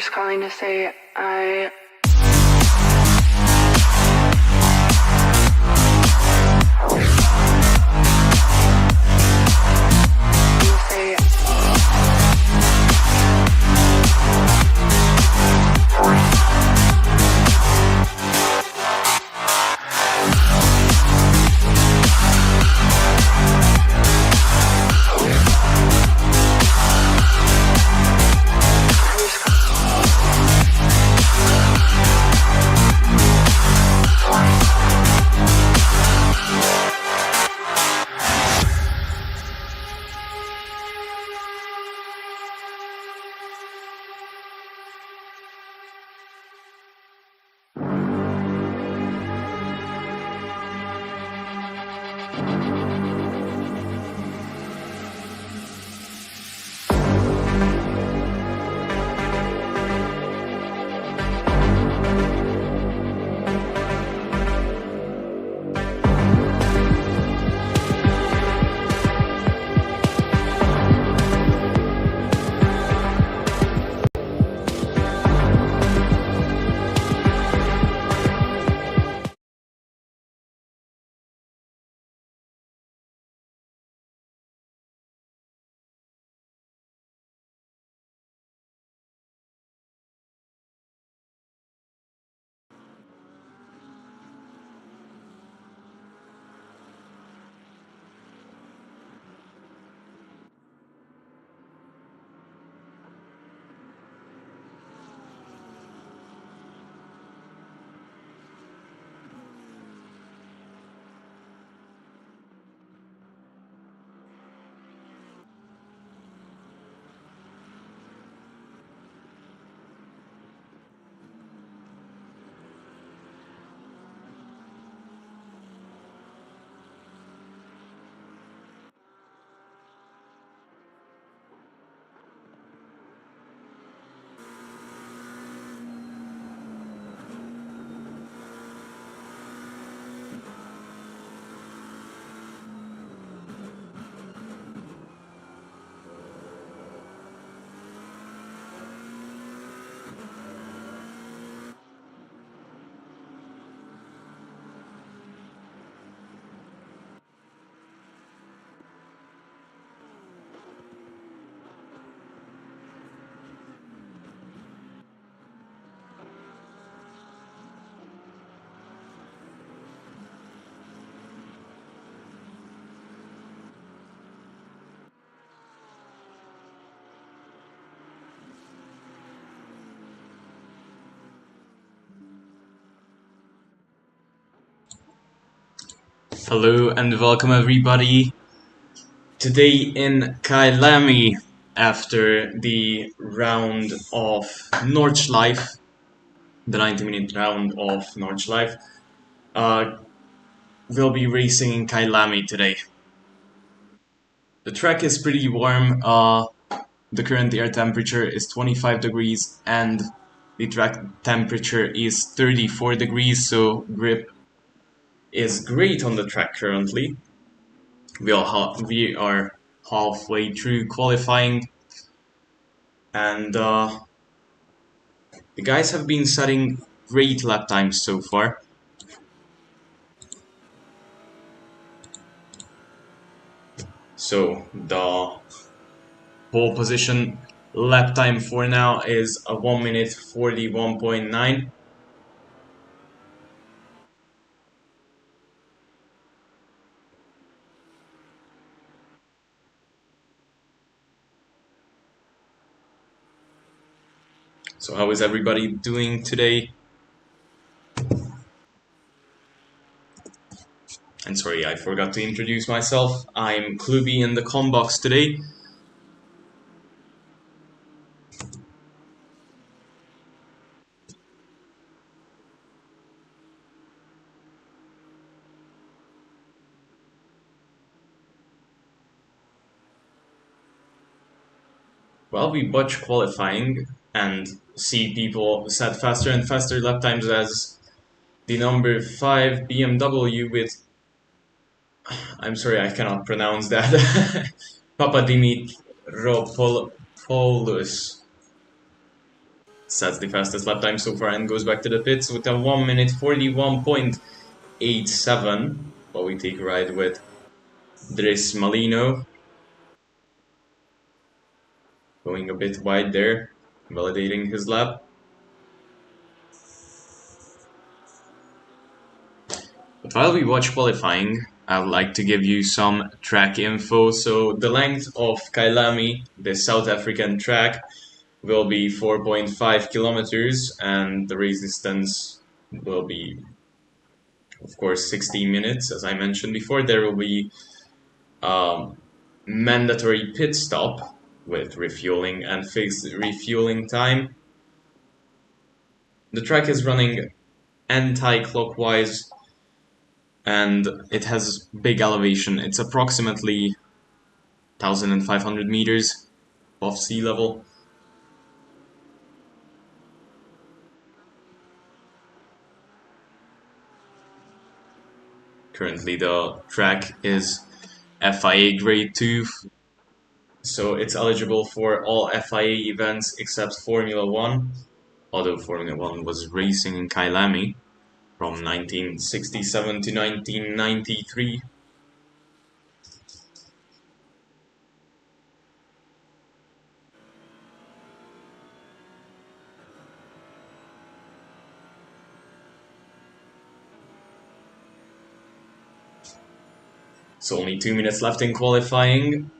just calling to say I Hello and welcome everybody. Today in Kyalami, after the round of Nordschleife, the 90-minute round of Nordschleife, we'll be racing in Kyalami today. The track is pretty warm. The current air temperature is 25 degrees and the track temperature is 34 degrees, so grip is great on the track currently. We are halfway through qualifying, and the guys have been setting great lap times so far. So the pole position lap time for now is a 1 minute 41.9. So how is everybody doing today? And sorry, I forgot to introduce myself. I'm Klubi in the combox today. Well, we watch qualifying and see people set faster and faster lap times as the number 5 BMW with... I'm sorry, I cannot pronounce that. Papadimitriopoulos sets the fastest lap time so far and goes back to the pits with a 1 minute 41.87. While we take a ride with Dries Malino. Going a bit wide there, validating his lap. But while we watch qualifying, I would like to give you some track info. So the length of Kyalami, the South African track, will be 4.5 kilometers, and the race distance will be, of course, 16 minutes. As I mentioned before, there will be mandatory pit stop with refueling and fixed refueling time. The track is running anti-clockwise and it has big elevation. It's approximately 1,500 meters above sea level. Currently the track is FIA Grade 2, so it's eligible for all FIA events except Formula 1, although Formula 1 was racing in Kyalami from 1967 to 1993. So only 2 minutes left in qualifying.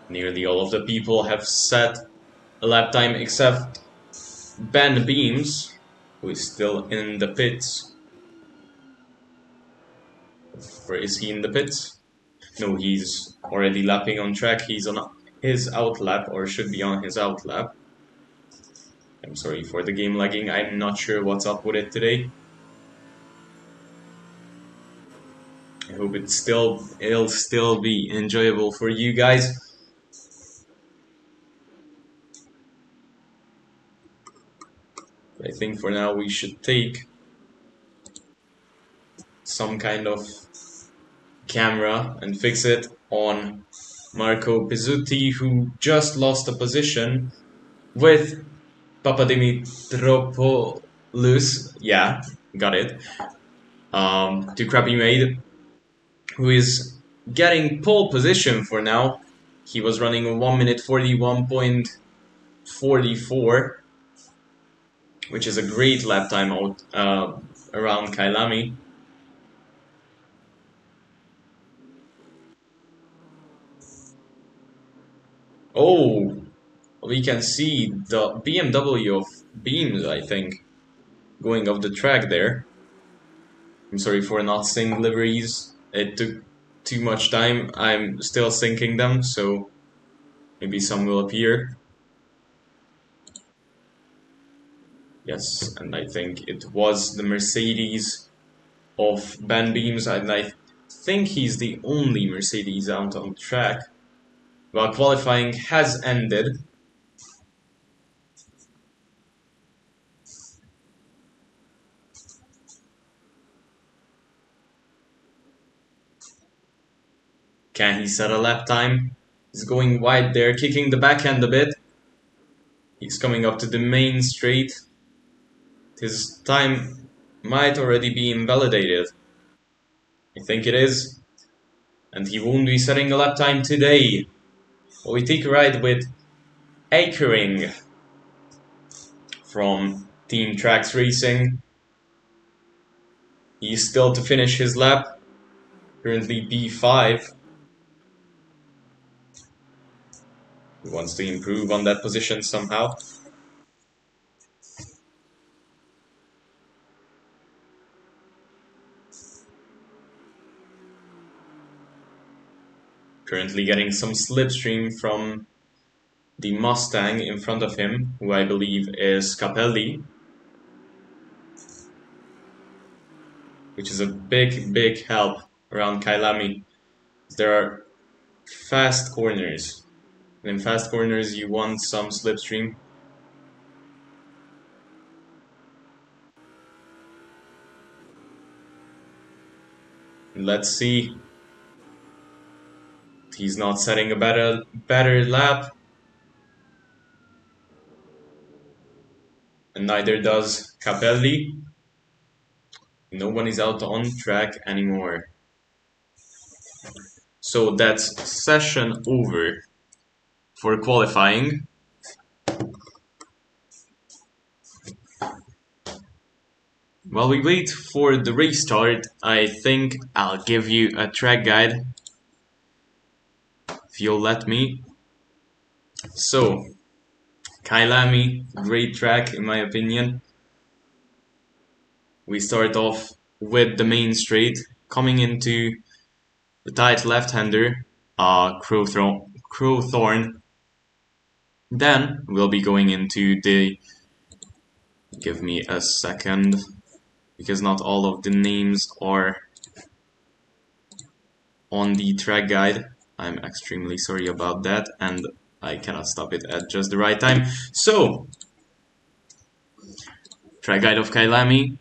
Nearly all of the people have set a lap time except Ben Beams, who is still in the pits. Where is he in the pits? No, he's already lapping on track. He's on his out lap, or should be on his out lap. I'm sorry for the game lagging. I'm not sure what's up with it today. I hope it'll still be enjoyable for you guys. I think for now we should take some kind of camera and fix it on Marco Pizzuti, who just lost a position with Papadimitriopoulos. Yeah, got it. To Crappy Maid, who is getting pole position for now. He was running a 1 minute 41.44, which is a great lap time out around Kyalami. Oh, we can see the BMW of Beams, I think, going off the track there. I'm sorry for not seeing liveries. It took too much time. I'm still syncing them, so maybe some will appear. Yes, and I think it was the Mercedes of Ben Beams, and I think he's the only Mercedes out on track. Well, qualifying has ended. Can he set a lap time? He's going wide there, kicking the backhand a bit. He's coming up to the main straight. His time might already be invalidated. I think it is. And he won't be setting a lap time today. Well, we take a ride with Akering from Team Tracks Racing. He's still to finish his lap. Currently B5. He wants to improve on that position somehow. Currently getting some slipstream from the Mustang in front of him, who I believe is Capelli. Which is a big help around Kyalami. There are fast corners And in fast corners you want some slipstream. Let's see. He's not setting a better lap. And neither does Capelli. No one is out on track anymore. So that's session over for qualifying. While we wait for the race start, I think I'll give you a track guide, if you'll let me. So, Kyalami, great track in my opinion. We start off with the main straight, coming into the tight left-hander, Crowthorne. Then we'll be going into the... Give me a second, because not all of the names are on the track guide. I'm extremely sorry about that, and I cannot stop it at just the right time. So, track guide of Kyalami.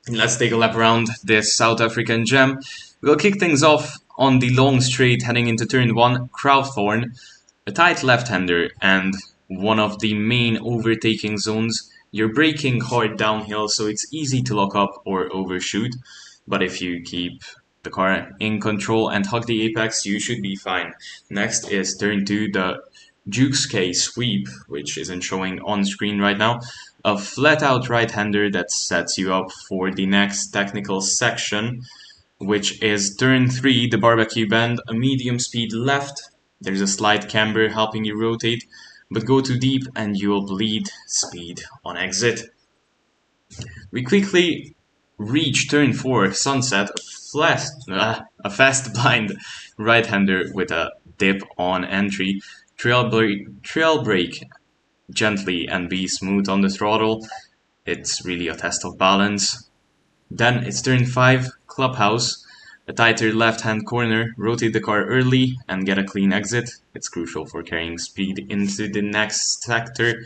Let's take a lap around this South African gem. We'll kick things off on the long straight heading into turn 1, Crowthorne, a tight left-hander and one of the main overtaking zones. You're braking hard downhill, so it's easy to lock up or overshoot, but if you keep the car in control and hug the apex, you should be fine. Next is turn 2, the Duke's K sweep, which isn't showing on screen right now. A flat-out right-hander that sets you up for the next technical section, which is turn 3, the barbecue bend, a medium speed left. There's a slight camber helping you rotate, but go too deep and you'll bleed speed on exit. We quickly reach turn 4, sunset, a fast blind right-hander with a dip on entry, trail brake gently and be smooth on the throttle. It's really a test of balance. Then it's turn 5, clubhouse, a tighter left-hand corner, rotate the car early and get a clean exit. It's crucial for carrying speed into the next sector.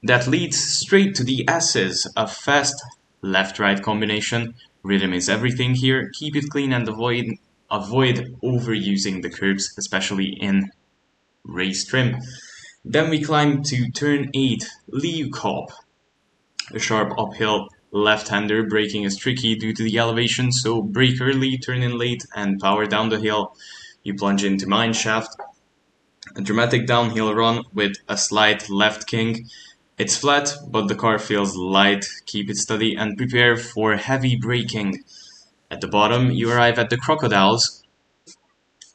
That leads straight to the S's, a fast left-right combination. Rhythm is everything here. Keep it clean and avoid overusing the curbs, especially in race trim. Then we climb to turn 8, Leave Cop. A sharp uphill left-hander, braking is tricky due to the elevation, so brake early, turn in late, and power down the hill. You plunge into mineshaft. A dramatic downhill run with a slight left king. It's flat, but the car feels light. Keep it steady and prepare for heavy braking. At the bottom, you arrive at the Crocodiles,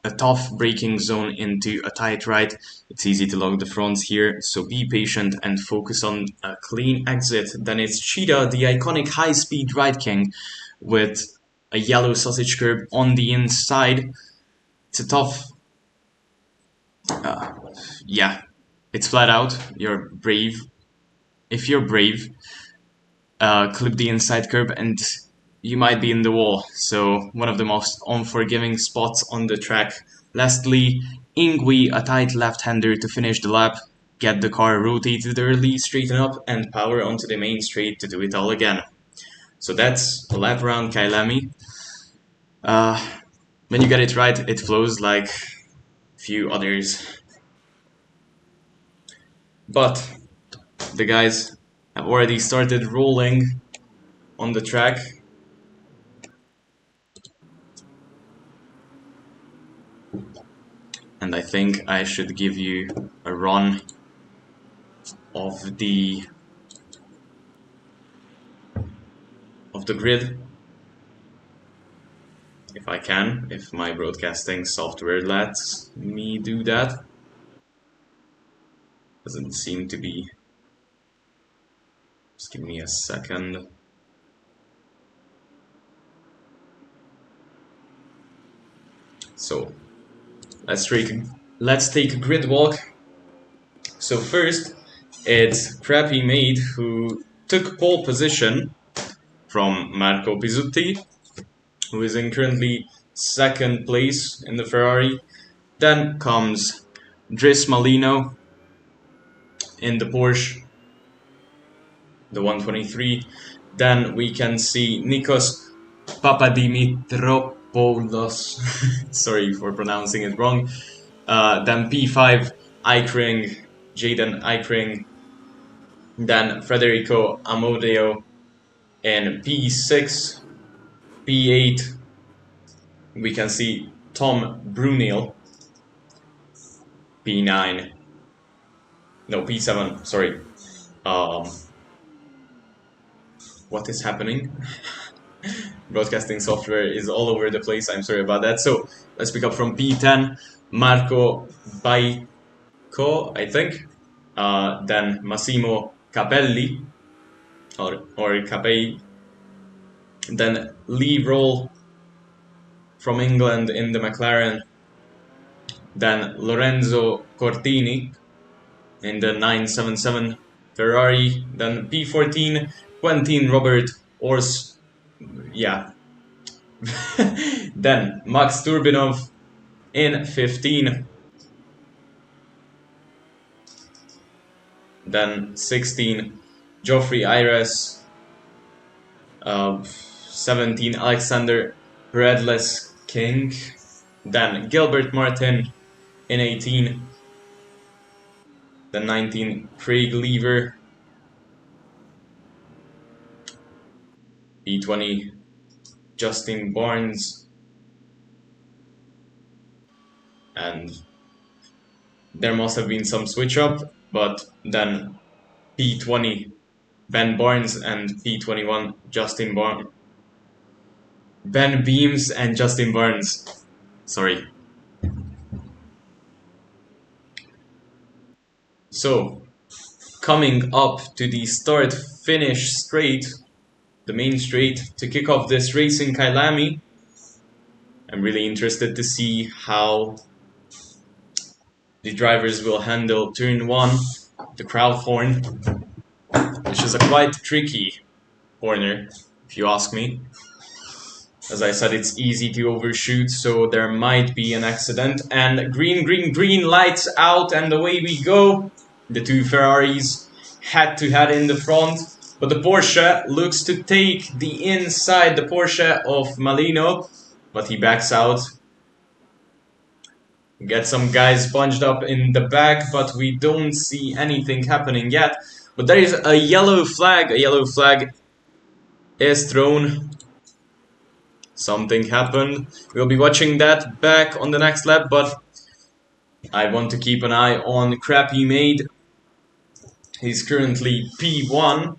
a tough braking zone into a tight right. It's easy to lock the fronts here, so be patient and focus on a clean exit. Then it's Cheetah, the iconic high-speed right king, with a yellow sausage curb on the inside. It's a tough... yeah, it's flat out. You're brave. If you're brave, clip the inside curb and you might be in the wall. So one of the most unforgiving spots on the track. Lastly, Ingui, a tight left-hander to finish the lap. Get the car rotated early, straighten up, and power onto the main straight to do it all again. So that's a lap around Kyalami. When you get it right, it flows like a few others. But the guys have already started rolling on the track. And I think I should give you a run of the grid, if I can, if my broadcasting software lets me do that. Doesn't seem to be. Just give me a second. So let's take a grid walk. So first, it's Crappy Mate, who took pole position from Marco Pizzuti, who is in currently second place in the Ferrari. Then comes Dries Malino in the Porsche, the 123. Then we can see Nikos Papadimitriopoulos, sorry for pronouncing it wrong. Then P5 Eichring, Jaden Eichring. Then Federico Amodeo in P6. P8 we can see Tom Brunel. P9. No, P7, sorry. What is happening? Broadcasting software is all over the place, I'm sorry about that. So, let's pick up from P10, Marco Baico, I think. Then Massimo Capelli, or Capelli. Then Lee Roll from England in the McLaren. Then Lorenzo Cortini in the 977 Ferrari. Then P14, Quentin Robert Ors. Yeah. Then Max Turbinov in 15. Then 16, Geoffrey Ayres. 17, Alexander Redless King. Then Gilbert Martin in 18. Then 19, Craig Lever. P20, Justin Barnes. And there must have been some switch up, but then P20, Ben Barnes, and P21, Justin Barnes. Ben Beams and Justin Barnes. Sorry. So, coming up to the start-finish straight, the main straight, to kick off this race in Kyalami. I'm really interested to see how the drivers will handle turn 1, the crowd horn, which is a quite tricky corner, if you ask me. As I said, it's easy to overshoot, so there might be an accident. And green, green, green, lights out, and away we go. The two Ferraris head-to-head in the front, but the Porsche looks to take the inside, the Porsche of Malino, but he backs out. Get some guys bunched up in the back, but we don't see anything happening yet. But there is a yellow flag is thrown. Something happened. We'll be watching that back on the next lap, but I want to keep an eye on Crappy Made. He's currently P1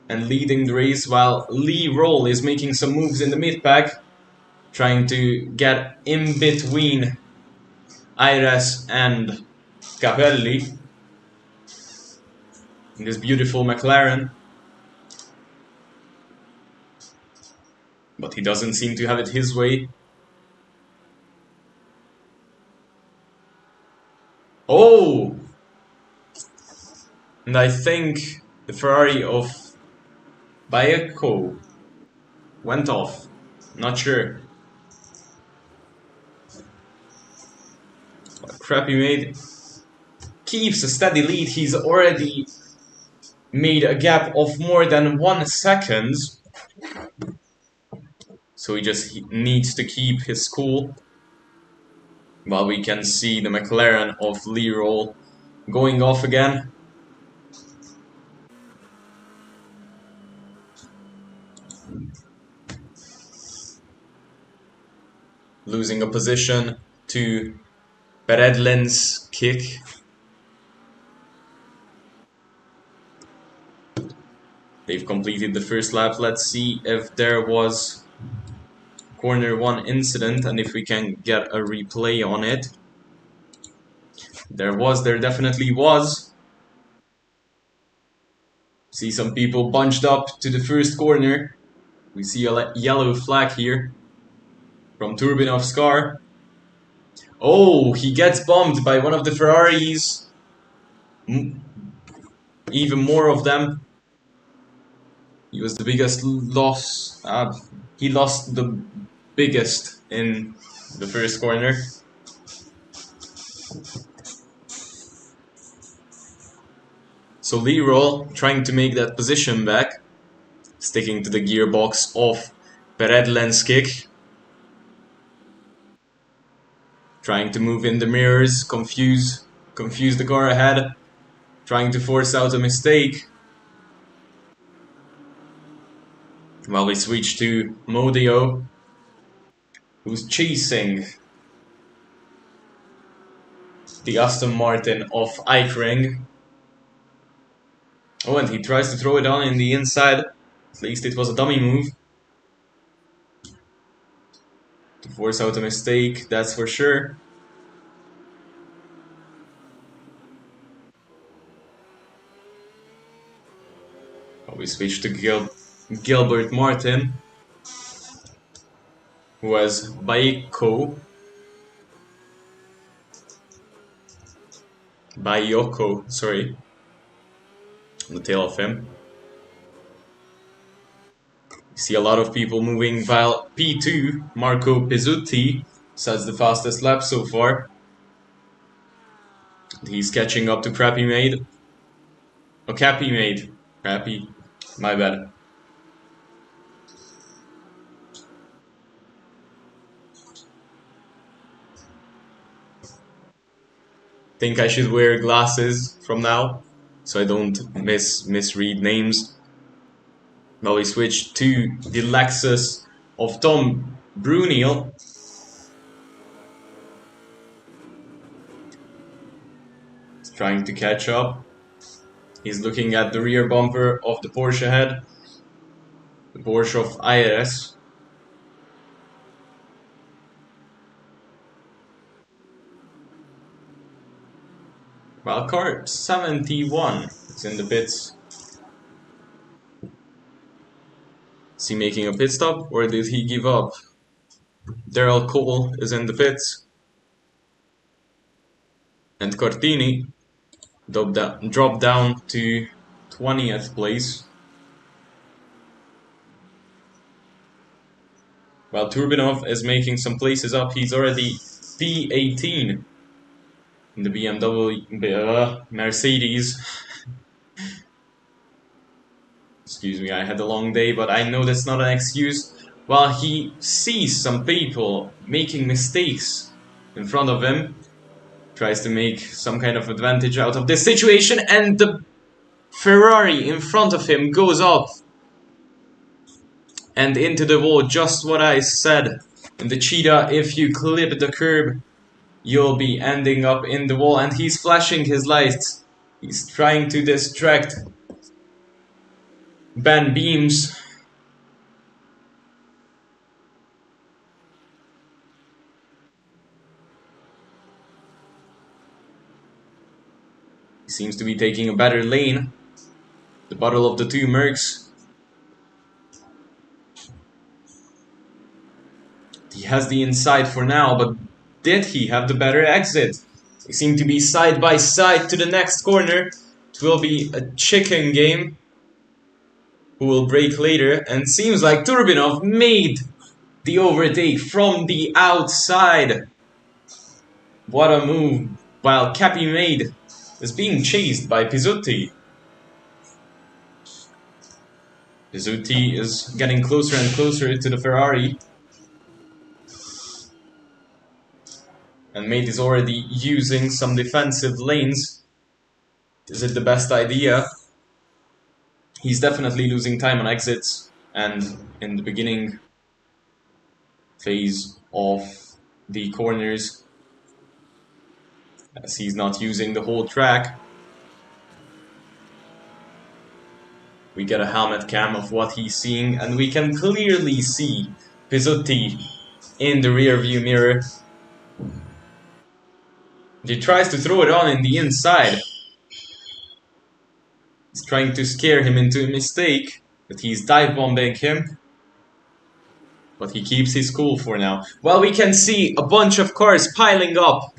and leading the race, while Lee Roll is making some moves in the mid-pack, trying to get in between Ayres and Capelli in this beautiful McLaren. But he doesn't seem to have it his way. Oh! And I think the Ferrari of Baeko went off. Not sure. But Crappy Made keeps a steady lead. He's already made a gap of more than 1 second. So he just needs to keep his cool. While we can see the McLaren of Lee Roll going off again. Losing a position to Peredlin's kick. They've completed the first lap. Let's see if there was corner 1 incident and if we can get a replay on it. There definitely was. See some people bunched up to the first corner. We see a yellow flag here from Turbinov's car. Oh, he gets bumped by one of the Ferraris. Even more of them. He was the biggest loss. He lost the biggest in the first corner. So Leroy trying to make that position back, sticking to the gearbox of Peredlen's kick. Trying to move in the mirrors, confuse the car ahead, trying to force out a mistake. While we switch to Modio, who's chasing the Aston Martin of Eichring. Oh, and he tries to throw it on in the inside. At least it was a dummy move. To force out a mistake, that's for sure. Well, we switch to Gilbert Martin, who has Bayoko, sorry, on the tail of him. You see a lot of people moving, while P2, Marco Pizzuti, sets the fastest lap so far. He's catching up to Crappy Maid. Oh, Cappy Maid. Crappy. My bad. Think I should wear glasses from now, so I don't misread names. Now we switch to the Lexus of Tom Bruniel. He's trying to catch up. He's looking at the rear bumper of the Porsche head. The Porsche of IRS. Well, car 71 is in the pits. Is he making a pit stop or did he give up? Daryl Cole is in the pits. And Cortini dropped down to 20th place. While Turbinov is making some places up, he's already P18 in the BMW Mercedes. Excuse me, I had a long day, but I know that's not an excuse. While he sees some people making mistakes in front of him, tries to make some kind of advantage out of this situation, and the Ferrari in front of him goes up and into the wall. Just what I said. In the Cheetah, if you clip the curb, you'll be ending up in the wall, and he's flashing his lights. He's trying to distract Ben Beams. He seems to be taking a better lane. The battle of the two Mercs. He has the inside for now, but did he have the better exit? They seem to be side by side to the next corner. It will be a chicken game. Who will break later, and seems like Turbinov made the overtake from the outside. What a move, while Cappy Maid is being chased by Pizzuti. Pizzuti is getting closer and closer to the Ferrari. And Maid is already using some defensive lanes. Is it the best idea? He's definitely losing time on exits, and in the beginning phase of the corners, as he's not using the whole track. We get a helmet cam of what he's seeing, and we can clearly see Pizzuti in the rear view mirror. He tries to throw it on in the inside. He's trying to scare him into a mistake, but he's dive bombing him. But he keeps his cool for now. Well, we can see a bunch of cars piling up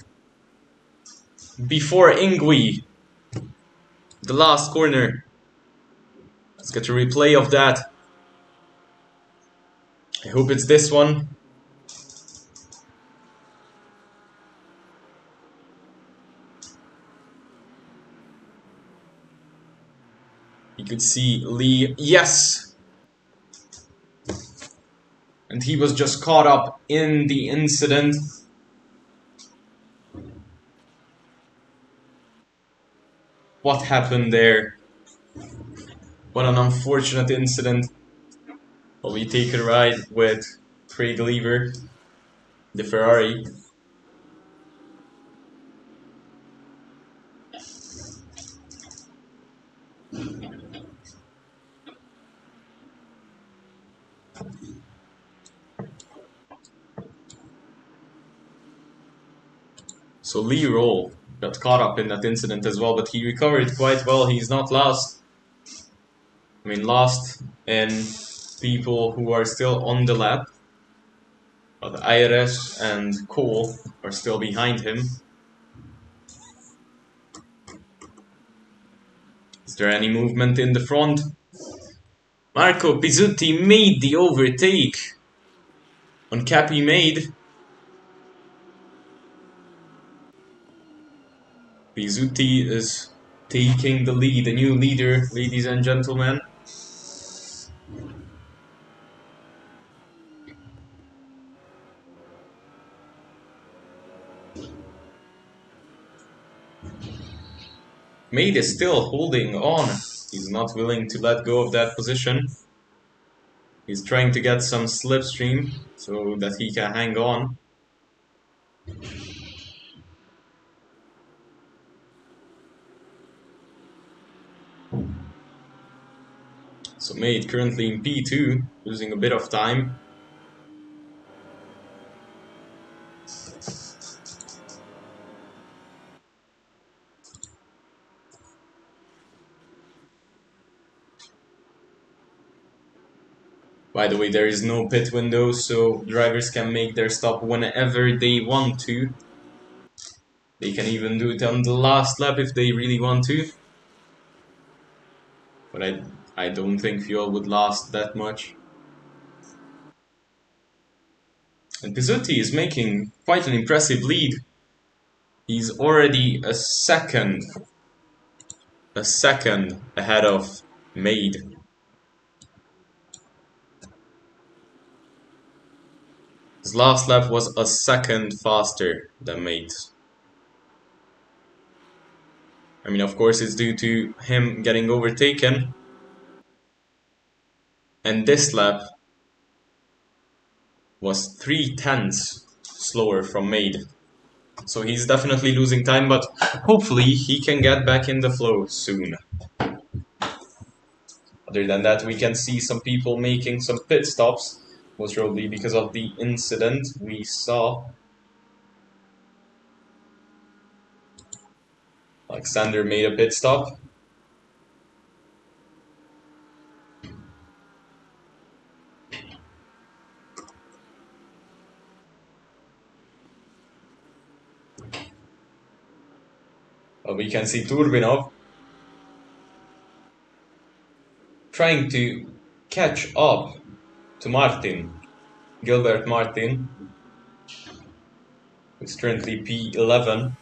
before Ingui. The last corner. Let's get a replay of that. I hope it's this one. You could see Lee, yes! And he was just caught up in the incident. What happened there? What an unfortunate incident. Well, we take a ride with Craig Lever, the Ferrari. So Lee Roll got caught up in that incident as well, but he recovered quite well. He's not lost. I mean, lost in people who are still on the lap. But IRS and Cole are still behind him. Is there any movement in the front? Marco Pizzuti made the overtake on Cappy Made. Pizzuti is taking the lead, the new leader, ladies and gentlemen. Made is still holding on. He's not willing to let go of that position. He's trying to get some slipstream so that he can hang on. So Made currently in P2, losing a bit of time. By the way, there is no pit window, so drivers can make their stop whenever they want to. They can even do it on the last lap if they really want to. But I don't think fuel would last that much. And Pizzuti is making quite an impressive lead. He's already a second ahead of Made. His last lap was a second faster than Made's. I mean, of course, it's due to him getting overtaken. And this lap was 3/10 slower from Made. So he's definitely losing time, but hopefully he can get back in the flow soon. Other than that, we can see some people making some pit stops, most probably because of the incident we saw. Alexander made a pit stop. We can see Turbinov trying to catch up to Martin, Gilbert Martin, who's currently P11.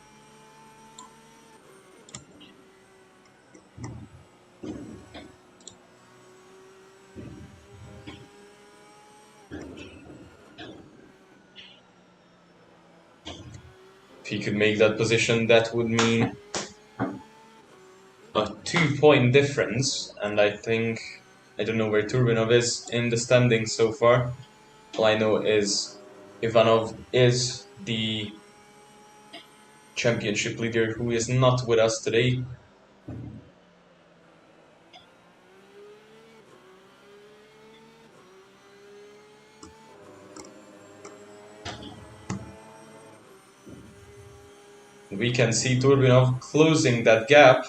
If he could make that position, that would mean a 2-point difference, and I don't know where Turbinov is in the standings so far. All I know is Ivanov is the championship leader who is not with us today. We can see Turbinov closing that gap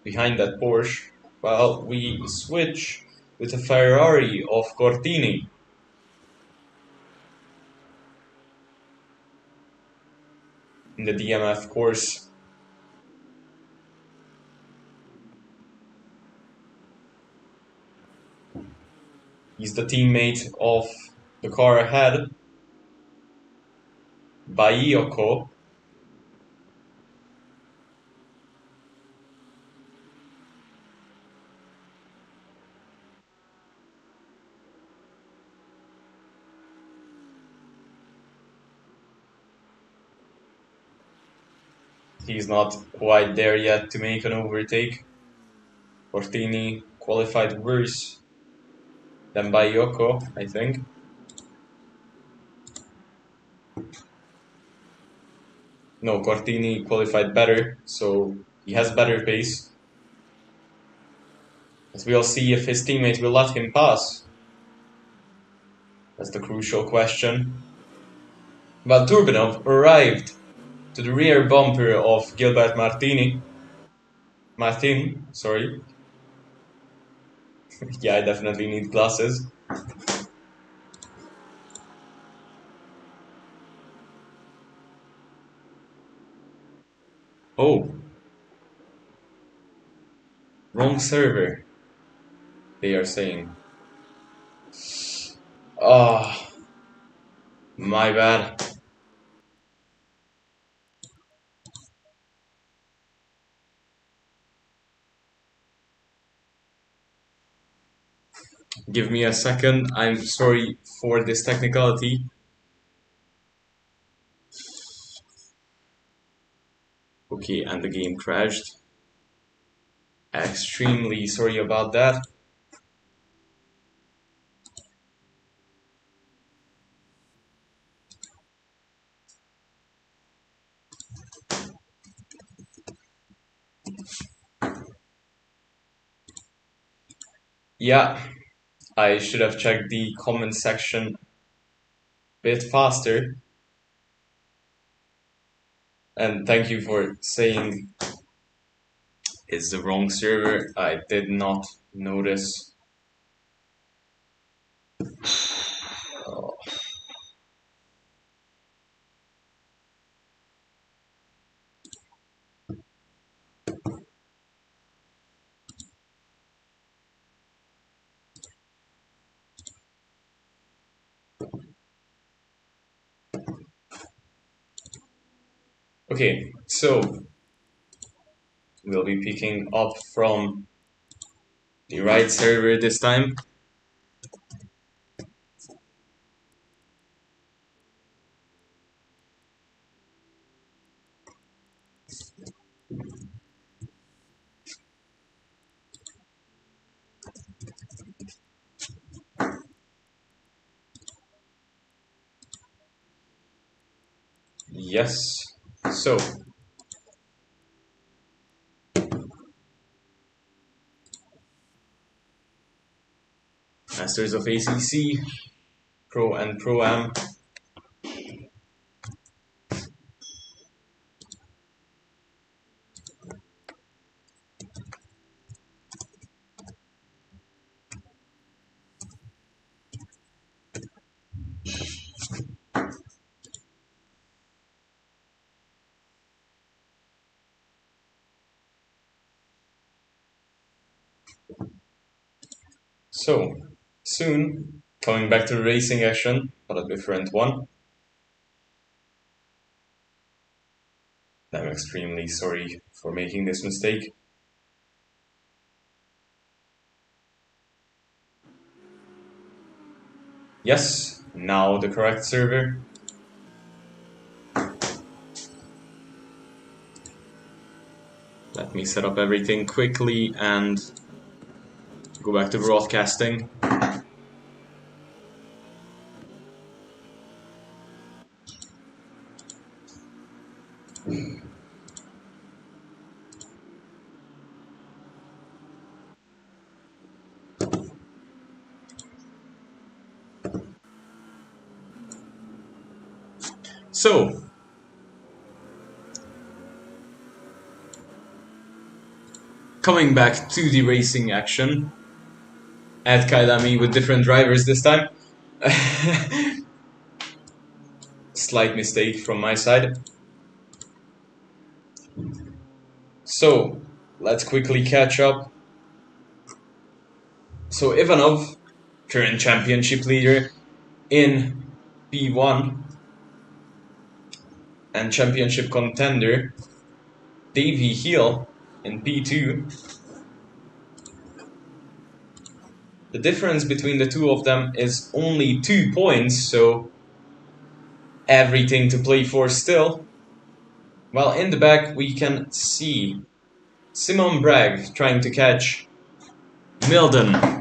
behind that Porsche, while we switch with a Ferrari of Cortini. In the DMF course. He's the teammate of the car ahead, Baioko. He's not quite there yet to make an overtake. Cortini qualified worse than Bayoko, I think. No, Cortini qualified better, so he has better pace. But we'll see if his teammate will let him pass. That's the crucial question. But Turbinov arrived to the rear bumper of Gilbert Martin, sorry. Yeah, I definitely need glasses. Oh. Wrong server, they are saying. Ah, my bad. Give me a second, I'm sorry for this technicality. Okay, and the game crashed. Extremely sorry about that. Yeah, I should have checked the comment section a bit faster. And thank you for saying it's the wrong server. I did not notice. Oh. Okay, so we'll be picking up from the right server this time. Yes, so Masters of ACC, Pro and Pro-Am. So, soon, coming back to racing action, but a different one. I'm extremely sorry for making this mistake. Yes, now the correct server. Let me set up everything quickly and go back to broadcasting. So, coming back to the racing action at Kyalami with different drivers this time. Slight mistake from my side. So, let's quickly catch up. So, Ivanov, current championship leader in P1 and championship contender, Davey Hill in P2. The difference between the two of them is only 2 points, so everything to play for still. While in the back we can see Simon Bragg trying to catch Milden.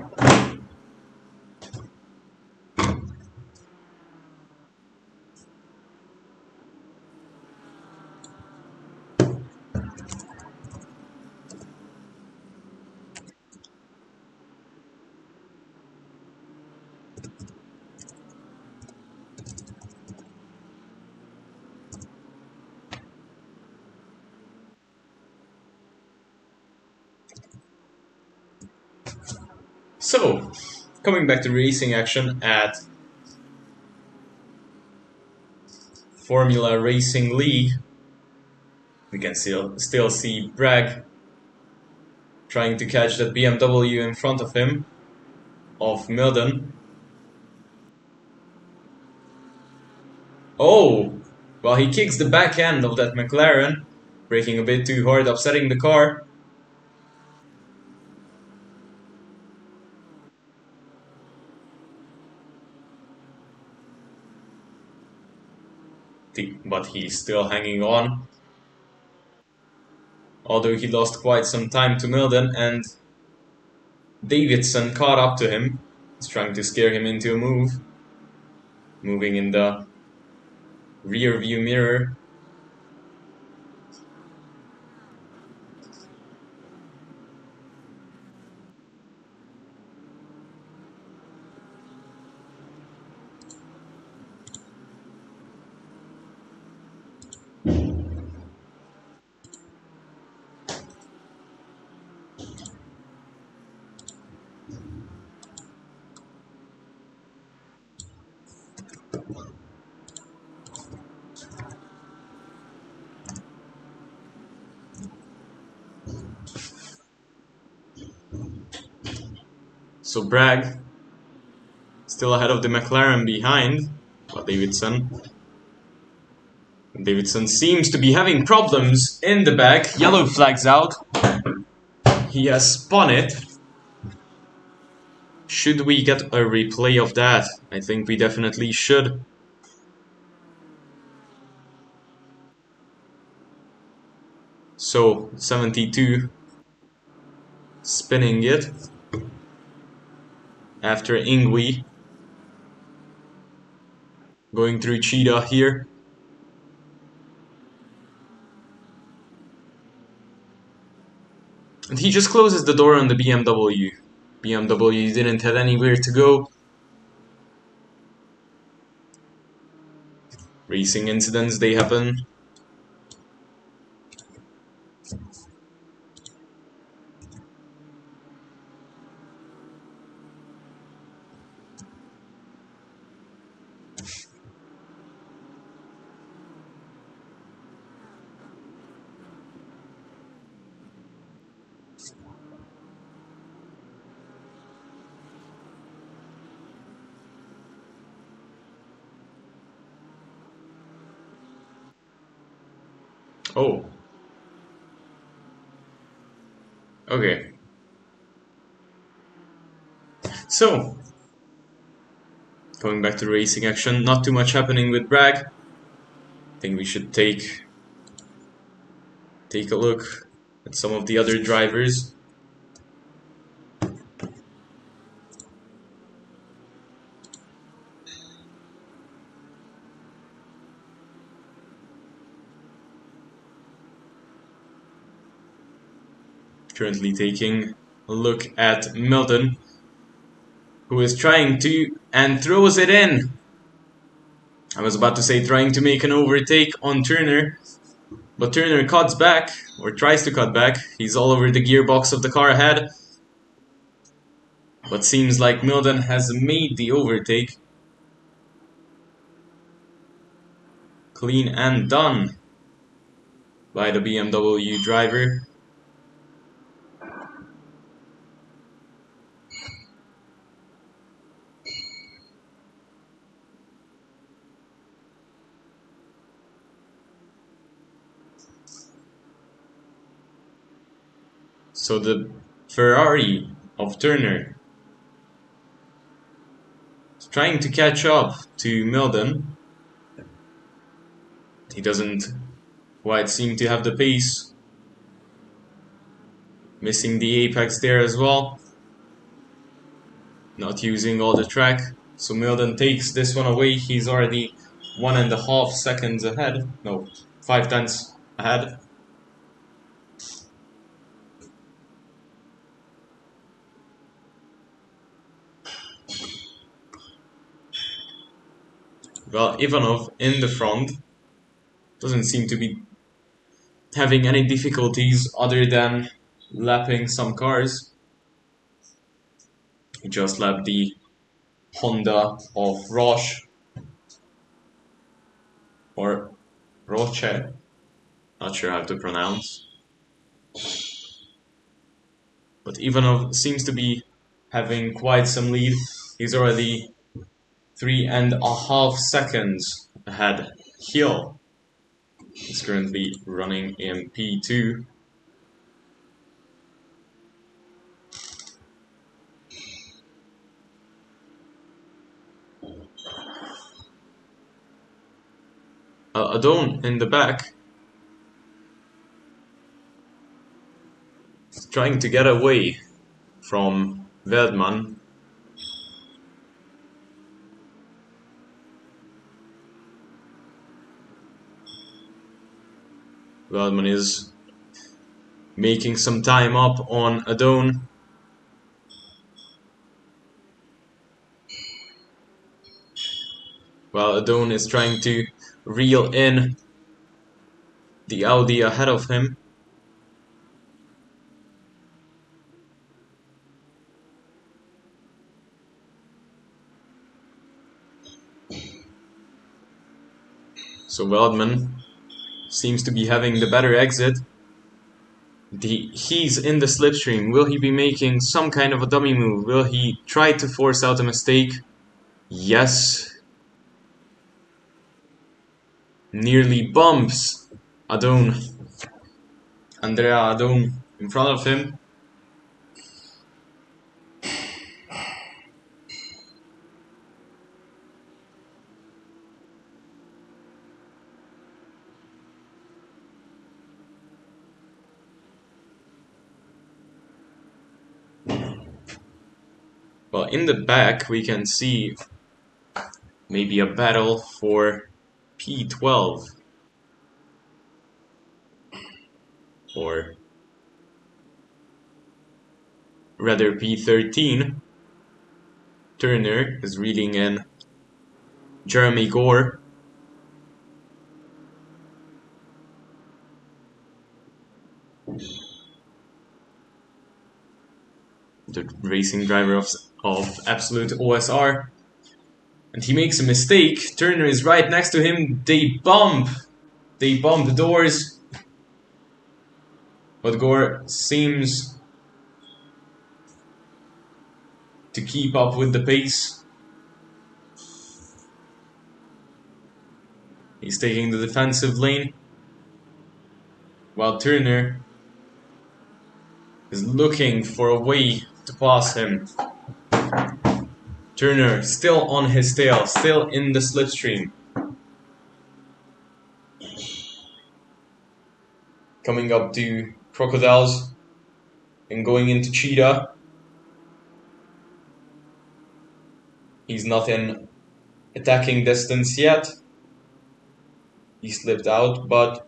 So, coming back to racing action at Formula Racing League, we can still see Bragg trying to catch that BMW in front of him, of Milden. Oh! Well, he kicks the back end of that McLaren, braking a bit too hard, upsetting the car. But he's still hanging on. Although he lost quite some time to Milden, and Davidson caught up to him. He's trying to scare him into a move. Moving in the rear view mirror. So Bragg still ahead of the McLaren behind, but Davidson seems to be having problems in the back. Yellow flags out. He has spun it. Should we get a replay of that? I think we definitely should. So 72 spinning it after Ingui going through Cheetah here. And he just closes the door on the BMW. BMW didn't have anywhere to go. Racing incidents, they happen. Oh. Okay. So, going back to racing action, not too much happening with Bragg. I think we should take a look at some of the other drivers. Currently taking a look at Milton, who is trying to, and throws it in. I was about to say trying to make an overtake on Turner, but Turner cuts back, or tries to cut back. He's all over the gearbox of the car ahead. But seems like Milton has made the overtake. Clean and done by the BMW driver. So the Ferrari of Turner is trying to catch up to Milden. He doesn't White seemed to have the pace. Missing the apex there as well. Not using all the track. So Milden takes this one away. He's already 1.5 seconds ahead. No, 0.5 ahead. Well, Ivanov in the front doesn't seem to be having any difficulties other than lapping some cars. He just lapped the Honda of Roche or Roche, not sure how to pronounce. But Ivanov seems to be having quite some lead. He's already 3.5 seconds ahead. Hill is currently running in P2. Adon in the back, trying to get away from Veldman. Veldman is making some time up on Adon. While Adon is trying to reel in the Audi ahead of him. So Veldman seems to be having the better exit. He's in the slipstream. Will he be making some kind of a dummy move? Will he try to force out a mistake? Yes. Nearly bumps Adon. Andrea Adon in front of him. Well, in the back we can see maybe a battle for P12 or rather P13. Turner is reading in Jeremy Gore. The racing driver of Absolute OSR. And he makes a mistake. Turner is right next to him. They bump the doors. But Gore seems to keep up with the pace. He's taking the defensive lane. While Turner is looking for a way to pass him. Turner still on his tail, still in the slipstream. Coming up to Crocodiles and going into Cheetah. He's not in attacking distance yet. He slipped out, but...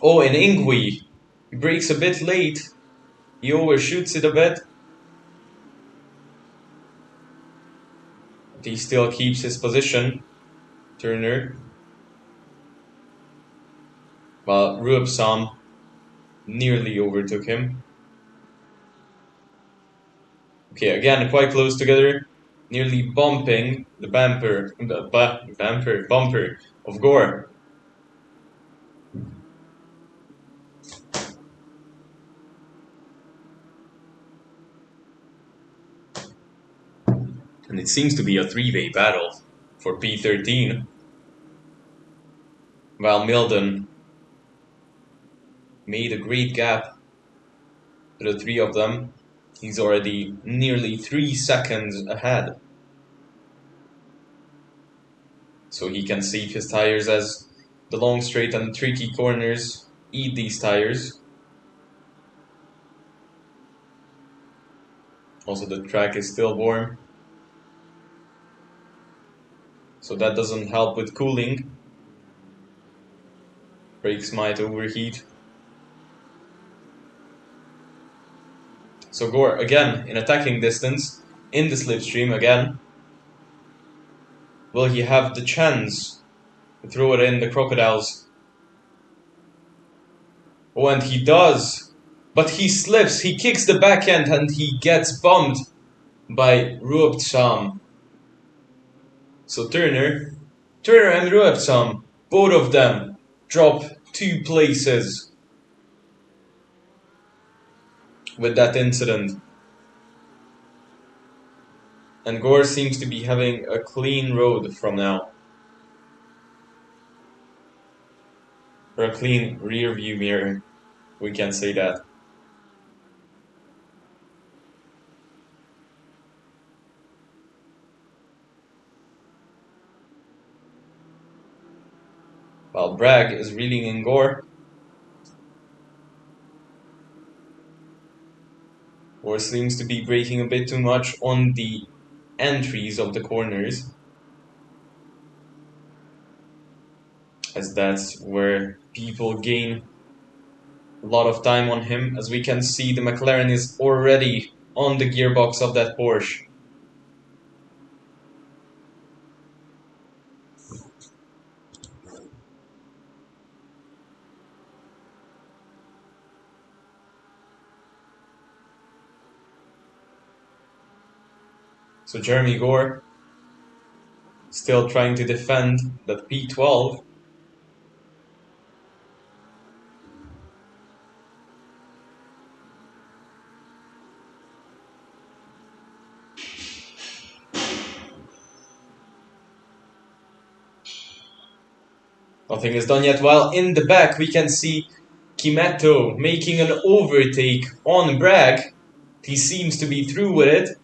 Oh, in Ingui! He brakes a bit late. He overshoots it a bit. But he still keeps his position. Turner. While Ruobsam nearly overtook him. Okay, again, quite close together. Nearly bumping the bumper of Gore. And it seems to be a three-way battle for P13. While Milden made a great gap to the three of them. He's already nearly 3 seconds ahead. So he can save his tires as the long straight and the tricky corners eat these tires. Also, the track is still warm, so that doesn't help with cooling. Brakes might overheat. So Gore, again, in attacking distance, in the slipstream again. Will he have the chance to throw it in the crocodiles? Oh, and he does. But he slips, he kicks the backhand and he gets bumped by rFactor. So Turner and rFactor, both of them drop 2 places with that incident. And Gore seems to be having a clean road from now. Or a clean rear view mirror, we can say that. While Bragg is reeling in Gore. Gore seems to be braking a bit too much on the entries of the corners, as that's where people gain a lot of time on him. As we can see, the McLaren is already on the gearbox of that Porsche. So Jeremy Gore still trying to defend that P12. Nothing is done yet, while in the back we can see Kimetto making an overtake on Bragg. He seems to be through with it.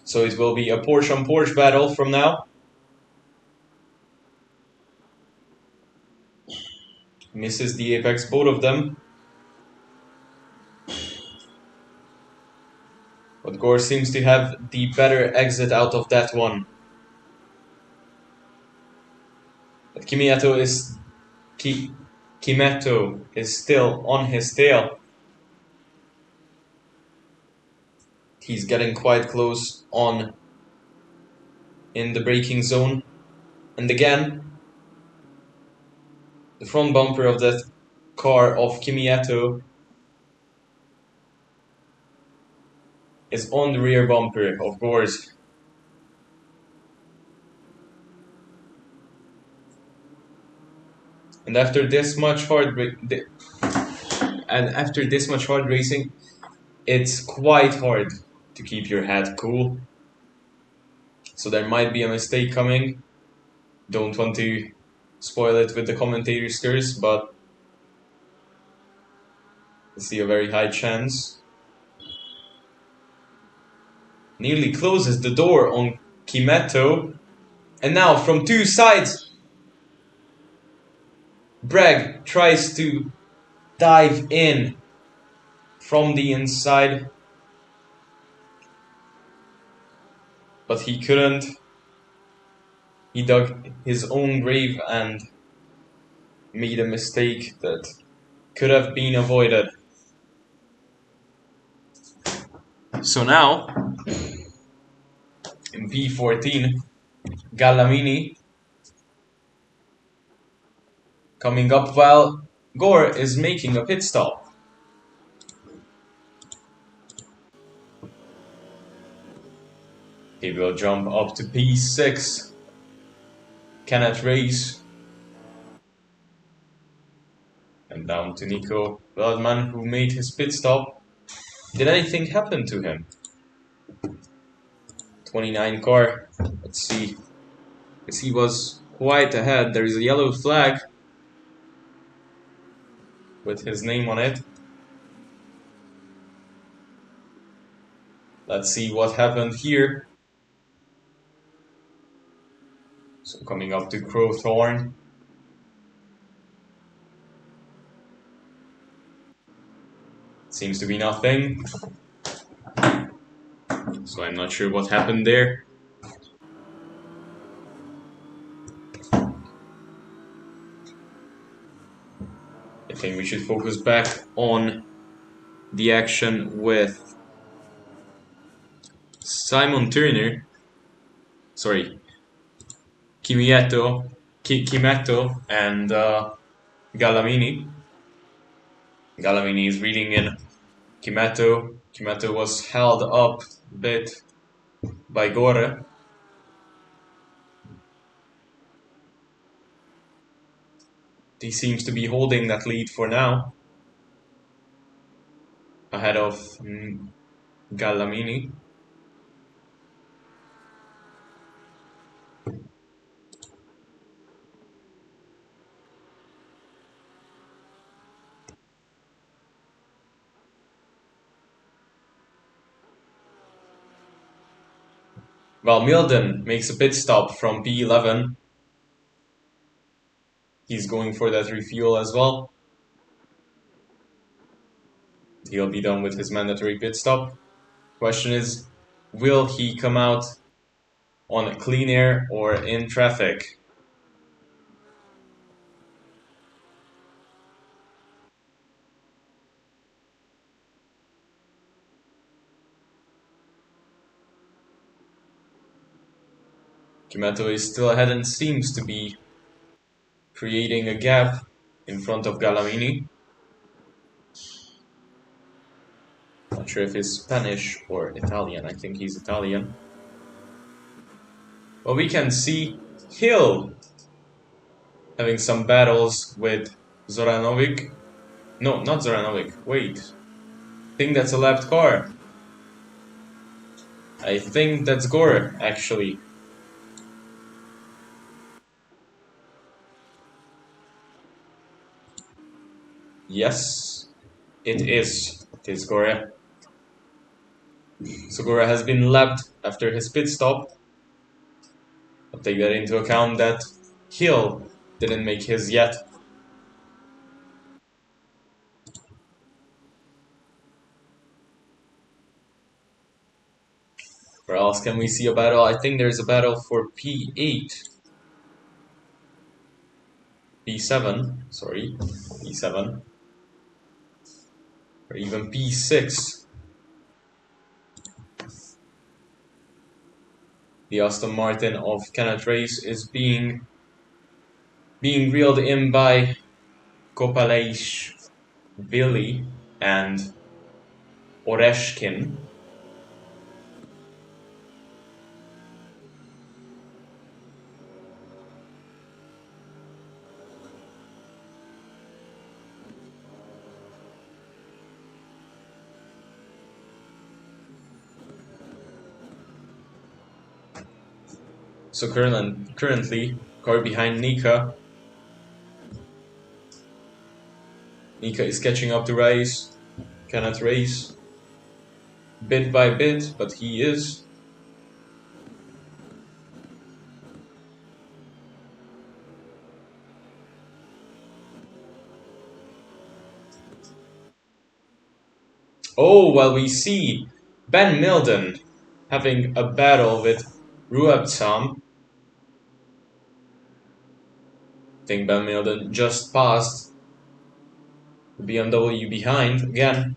So it will be a Porsche on Porsche battle from now. Misses the apex, both of them. But Gore seems to have the better exit out of that one. But Kimetto is still on his tail. He's getting quite close on in the braking zone. And again, the front bumper of that car of Kimetto is on the rear bumper of Gore's. And after this much hard racing, it's quite hard to keep your head cool. So there might be a mistake coming. Don't want to spoil it with the commentator's curse, but I see a very high chance. Nearly closes the door on Kimetto. And now from two sides, Bragg tries to dive in from the inside, but he couldn't. He dug his own grave and made a mistake that could have been avoided. So now, in P14, Kyalami coming up while Gore is making a pit stop. He will jump up to P6. Cannot race. And down to Nico Wildman, who made his pit stop. Did anything happen to him? 29 car. Let's see. Because he was quite ahead. There is a yellow flag with his name on it. Let's see what happened here. So coming up to Crowthorne. Seems to be nothing. So I'm not sure what happened there. I think we should focus back on the action with Simon Turner. Sorry, Kimetto and Gallamini. Gallamini is reading in Kimetto. Kimetto was held up a bit by Gore. He seems to be holding that lead for now, ahead of Gallamini. Well, Milden makes a pit stop from P11. He's going for that refuel as well. He'll be done with his mandatory pit stop. Question is, will he come out on clean air or in traffic? Kimetto is still ahead and seems to be creating a gap in front of Gallamini. Not sure if he's Spanish or Italian. I think he's Italian. Well, we can see Hill having some battles with Zoranovic. No, not Zoranovic. Wait. I think that's a lapped car. I think that's Gore, actually. Yes, it is. It is Gore. So Gore has been lapped after his pit stop. I'll take that into account that Hill didn't make his yet. Where else can we see a battle? I think there's a battle for P8. P7, sorry, P7. Or even P6. The Aston Martin of Kenneth Race is being reeled in by Kopalaish, Billy, and Oreshkin. So currently, car behind Nika. Nika is catching up to Race. Cannot race bit by bit, but he is. Oh, well, we see Ben Milden having a battle with Ruabtsam. I think Ben Milden just passed the BMW behind. Again,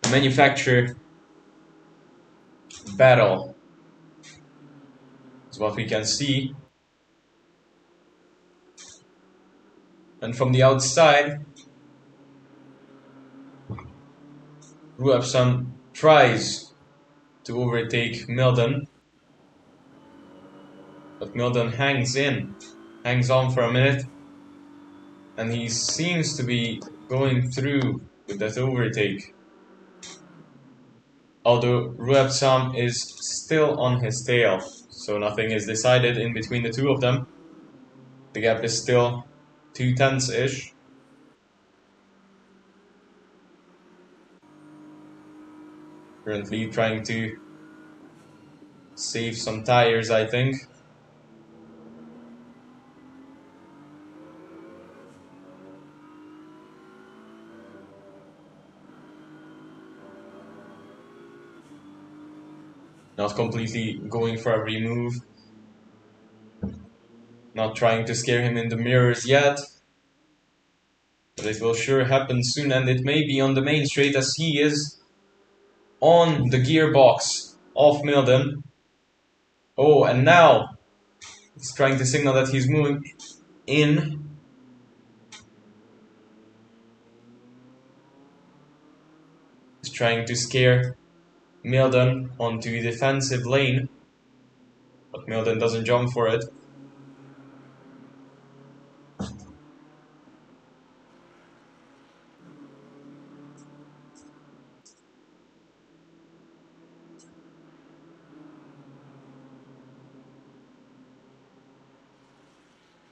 a manufacturer battle is what we can see. And from the outside, Ruabtsam tries to overtake Milden, but Milden hangs on for a minute, and he seems to be going through with that overtake. Although Ruabtsam is still on his tail, so nothing is decided in between the two of them. The gap is still 2/10-ish. Currently trying to save some tires, I think. Not completely going for every move. Not trying to scare him in the mirrors yet. But it will sure happen soon, and it may be on the main straight as he is on the gearbox of Milden. Oh, and now he's trying to signal that he's moving in. He's trying to scare Milden onto the defensive lane, but Milden doesn't jump for it.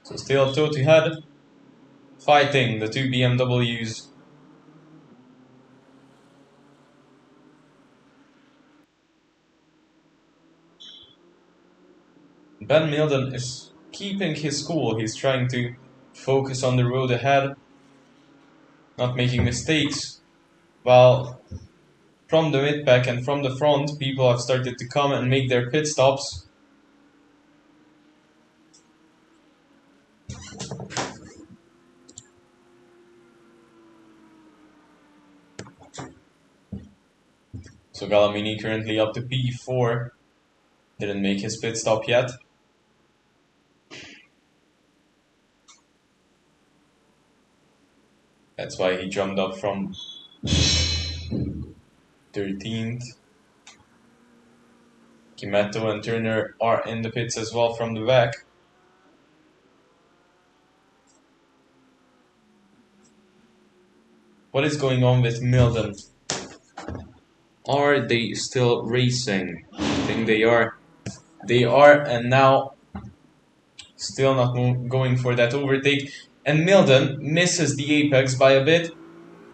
So still toe-to-head, fighting the two BMWs. Ben Milden is keeping his cool. He's trying to focus on the road ahead, not making mistakes, while from the mid-pack and from the front, people have started to come and make their pit stops. So Kyalami currently up to P4, didn't make his pit stop yet. That's why he jumped up from 13th. Kimetto and Turner are in the pits as well from the back. What is going on with Milden? Are they still racing? I think they are. They are, and now still not going for that overtake. And Milden misses the apex by a bit,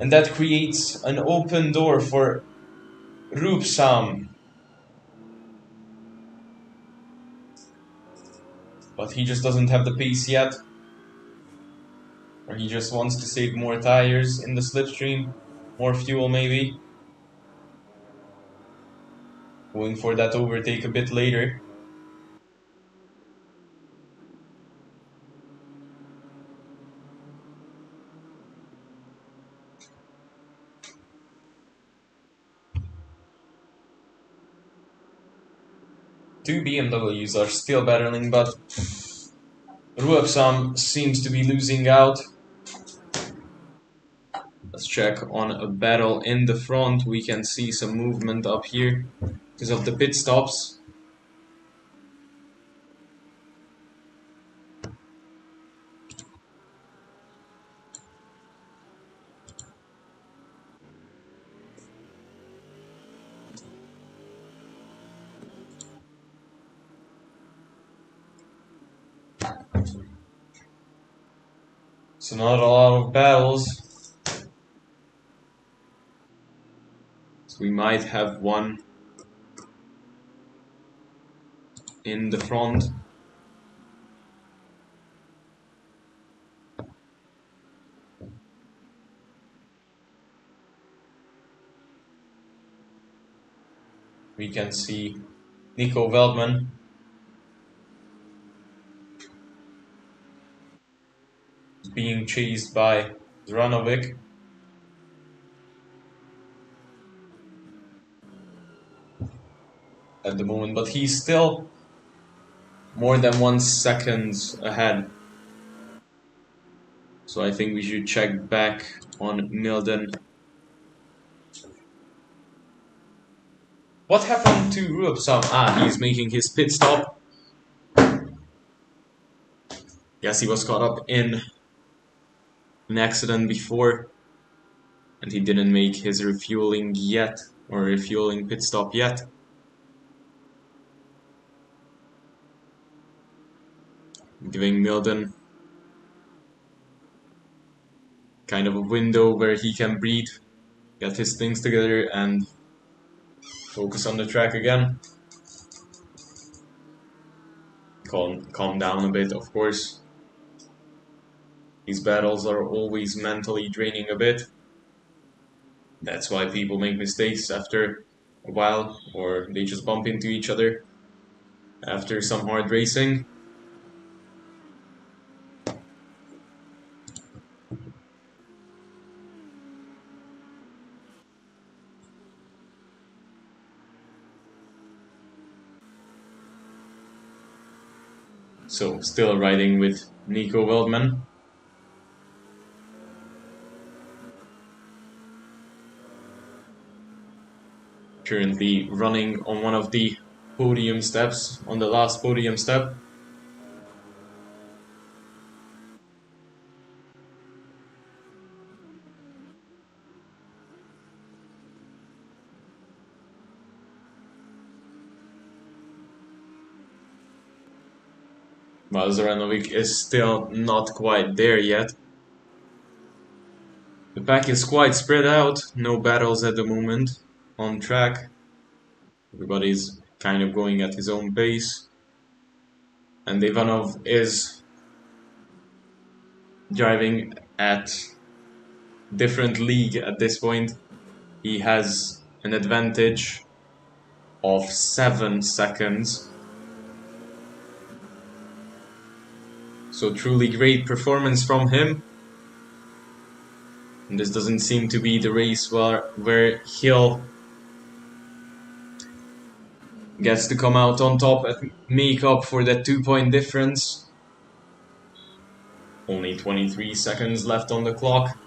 and that creates an open door for Rupsam. But he just doesn't have the pace yet. Or he just wants to save more tires in the slipstream. More fuel maybe. Going for that overtake a bit later. Two BMWs are still battling, but Ruapsam seems to be losing out. Let's check on a battle in the front. We can see some movement up here because of the pit stops. So not a lot of battles. So we might have one in the front. We can see Nico Veldman being chased by Zranovic. At the moment, but he's still more than 1 second ahead. So I think we should check back on Milden. What happened to Ruapsam? Ah, he's making his pit stop. Yes, he was caught up in an accident before, and he didn't make his refueling yet, or refueling pit stop yet. Giving Milden kind of a window where he can breathe, get his things together, and focus on the track again. Calm down a bit, of course. These battles are always mentally draining a bit. That's why people make mistakes after a while, or they just bump into each other after some hard racing. So, still riding with Nico Wildman. Currently running on one of the podium steps, on the last podium step. While Zoranovic is still not quite there yet. The pack is quite spread out, no battles at the moment on track. Everybody's kind of going at his own pace. And Ivanov is driving at different league at this point. He has an advantage of 7 seconds. So truly great performance from him. And this doesn't seem to be the race where he'll gets to come out on top and make up for that 2-point difference. Only 23 seconds left on the clock.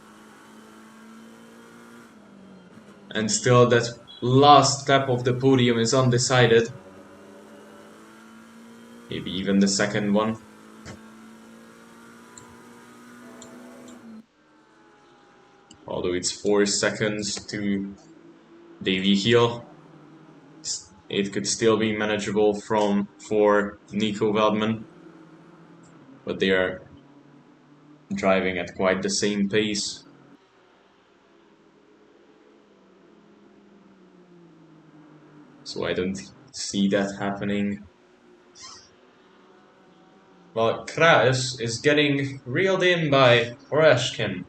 And still that last step of the podium is undecided. Maybe even the second one. Although it's 4 seconds to Davy Heel, it could still be manageable for Nico Veldman. But they are driving at quite the same pace. So I don't see that happening. Well, Kraus is getting reeled in by Oreshkin.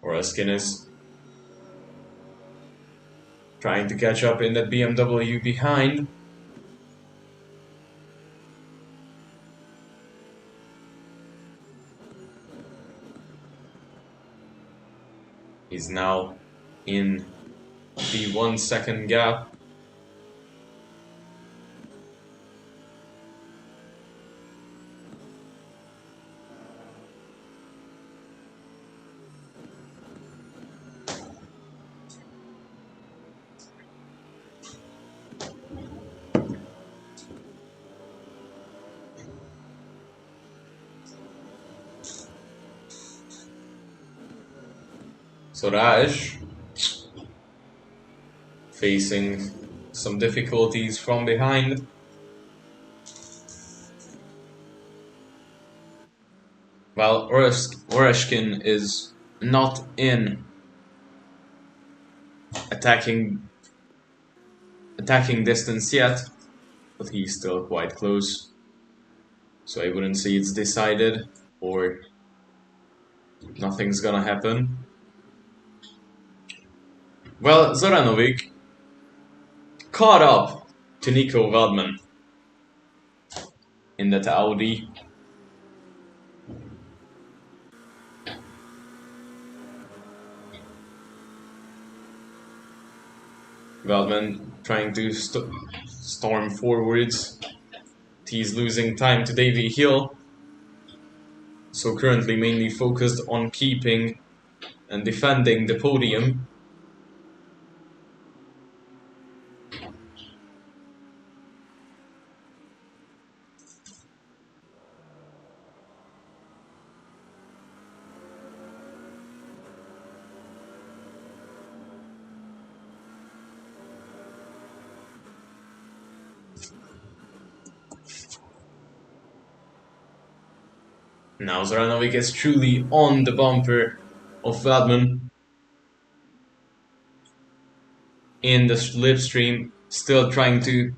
Oreshkin is trying to catch up in that BMW behind. He's now in the 1 second gap. So Raj facing some difficulties from behind. While Oreshkin is not in attacking distance yet, but he's still quite close. So I wouldn't say it's decided or nothing's gonna happen. Well, Zoranovic caught up to Nico Veldman in that Audi. Veldman trying to storm forwards. He's losing time to Davy Hill. So currently mainly focused on keeping and defending the podium. Now Zoranovic is truly on the bumper of Veldman. In the slipstream, still trying to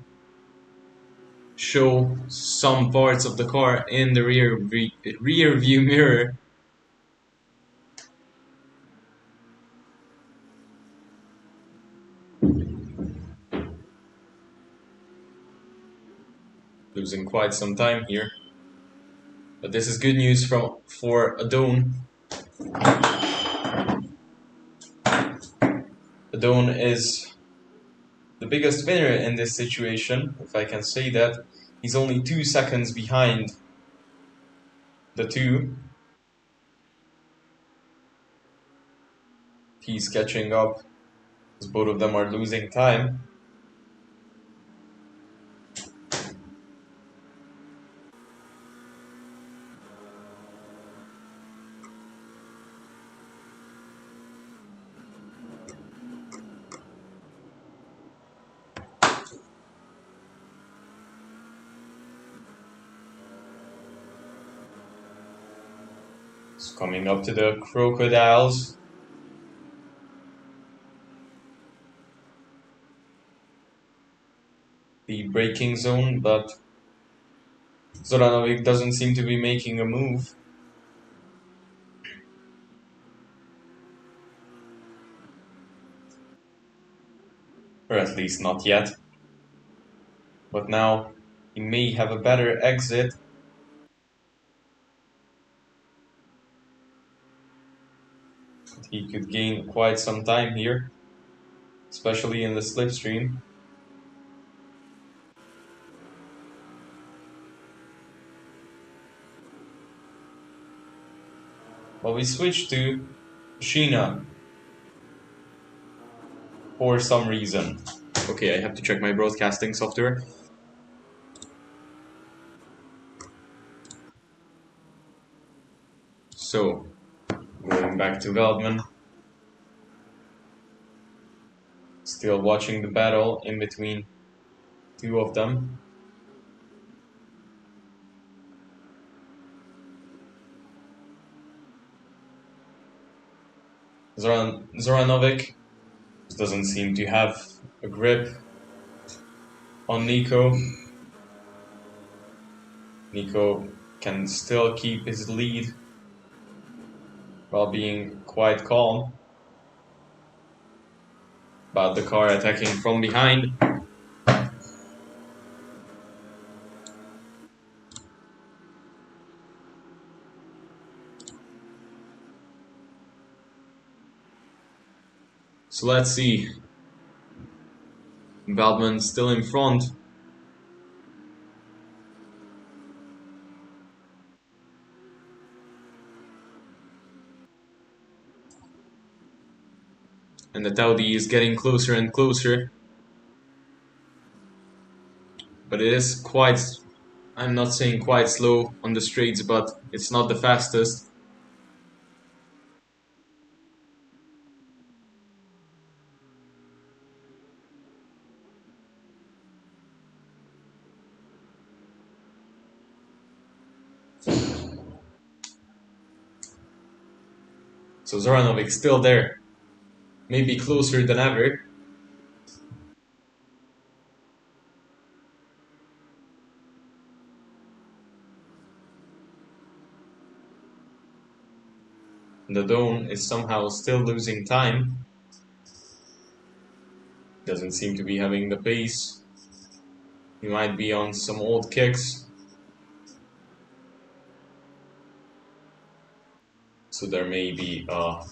show some parts of the car in the rear view mirror. losing quite some time here. But this is good news for Adone. Adone is the biggest winner in this situation, if I can say that. He's only 2 seconds behind the two. He's catching up, as both of them are losing time. It's coming up to the crocodiles. The braking zone, but Zoranovic doesn't seem to be making a move. Or at least not yet. But now he may have a better exit. He could gain quite some time here, especially in the slipstream. Well, we switched to Sheena for some reason. Okay, I have to check my broadcasting software. So, going back to Veldman. Still watching the battle in between two of them. Zoranovic doesn't seem to have a grip on Nico. Nico can still keep his lead while being quite calm about the car attacking from behind. So let's see. Veldman still in front. And the Taudi is getting closer and closer. But it is quite, I'm not saying quite slow on the straights, but it's not the fastest. So Zoranovic still there. Maybe closer than ever. The Dome is somehow still losing time. Doesn't seem to be having the pace. He might be on some old kicks. So there may be a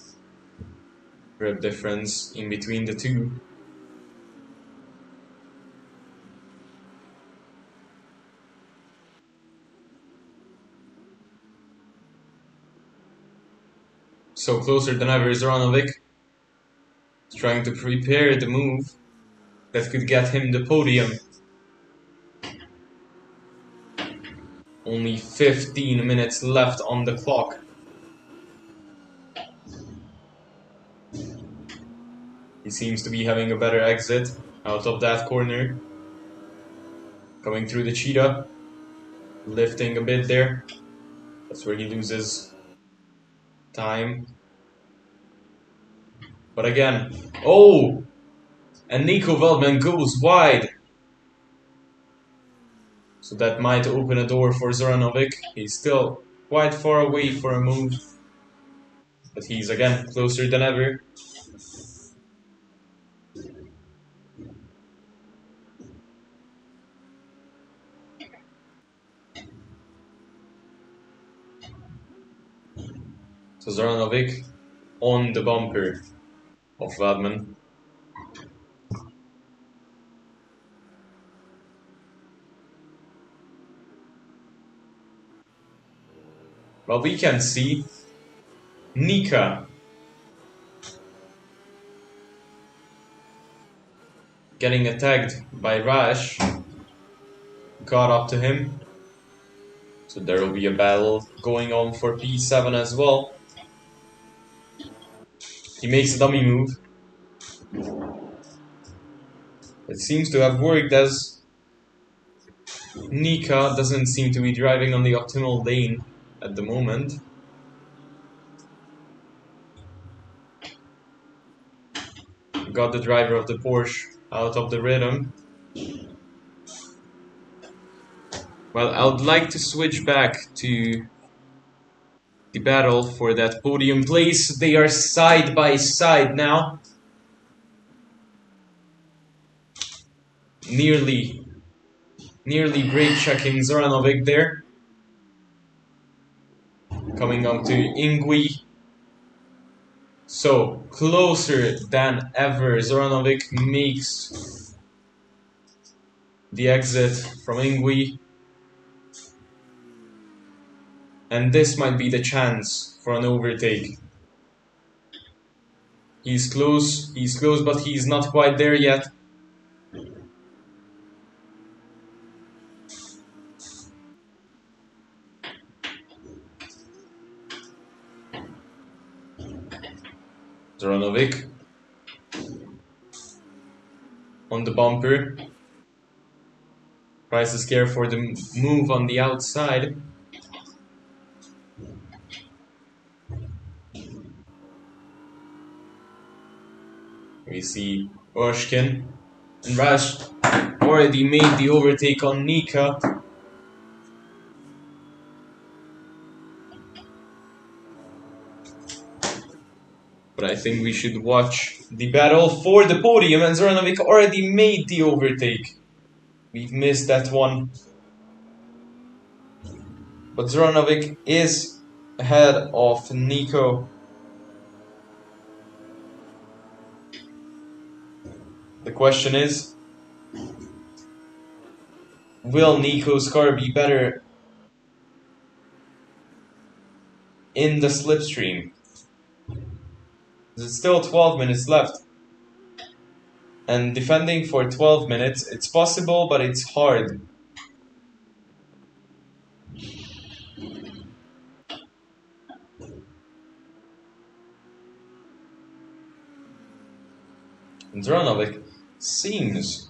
grip difference in between the two. So closer than ever is Zoranovic. Trying to prepare the move that could get him the podium. Only 15 minutes left on the clock. He seems to be having a better exit out of that corner. Coming through the cheetah. Lifting a bit there. That's where he loses time. But again, oh! And Nico Veldman goes wide. So that might open a door for Zoranovic. He's still quite far away for a move. But he's again closer than ever. So Zoranovic on the bumper of Vladman. Well, we can see Nika getting attacked by Rash, caught up to him. So there will be a battle going on for P7 as well. He makes a dummy move. It seems to have worked as Nika doesn't seem to be driving on the optimal lane at the moment. Got the driver of the Porsche out of the rhythm. Well, I would like to switch back to the battle for that podium place. They are side by side now. Nearly brake checking Zoranovic there. Coming up to Ingui. So, closer than ever, Zoranovic makes the exit from Ingui. And this might be the chance for an overtake. He's close, but he's not quite there yet. Zoranovic on the bumper. Tries to scare for the move on the outside. We see Oshkin and Rash already made the overtake on Nika. But I think we should watch the battle for the podium, and Zoranovic already made the overtake. We've missed that one. But Zoranovic is ahead of Nico. The question is, will Nico's car be better in the slipstream? There's still 12 minutes left. And defending for 12 minutes, it's possible, but it's hard. And Zoranovic seems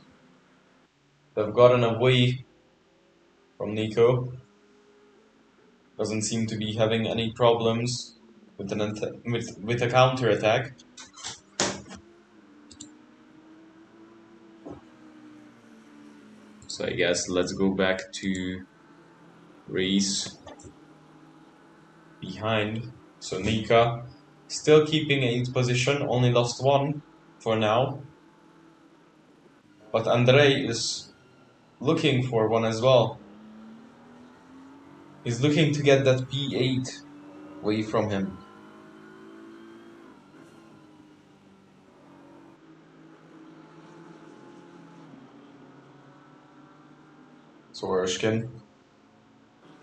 to have gotten away from Nico. Doesn't seem to be having any problems with with a counter attack. So I guess let's go back to race behind. So Nika still keeping 8th position, only lost 1 for now. But Andrei is looking for 1 as well. He's looking to get that P8 away from him. So Ershkin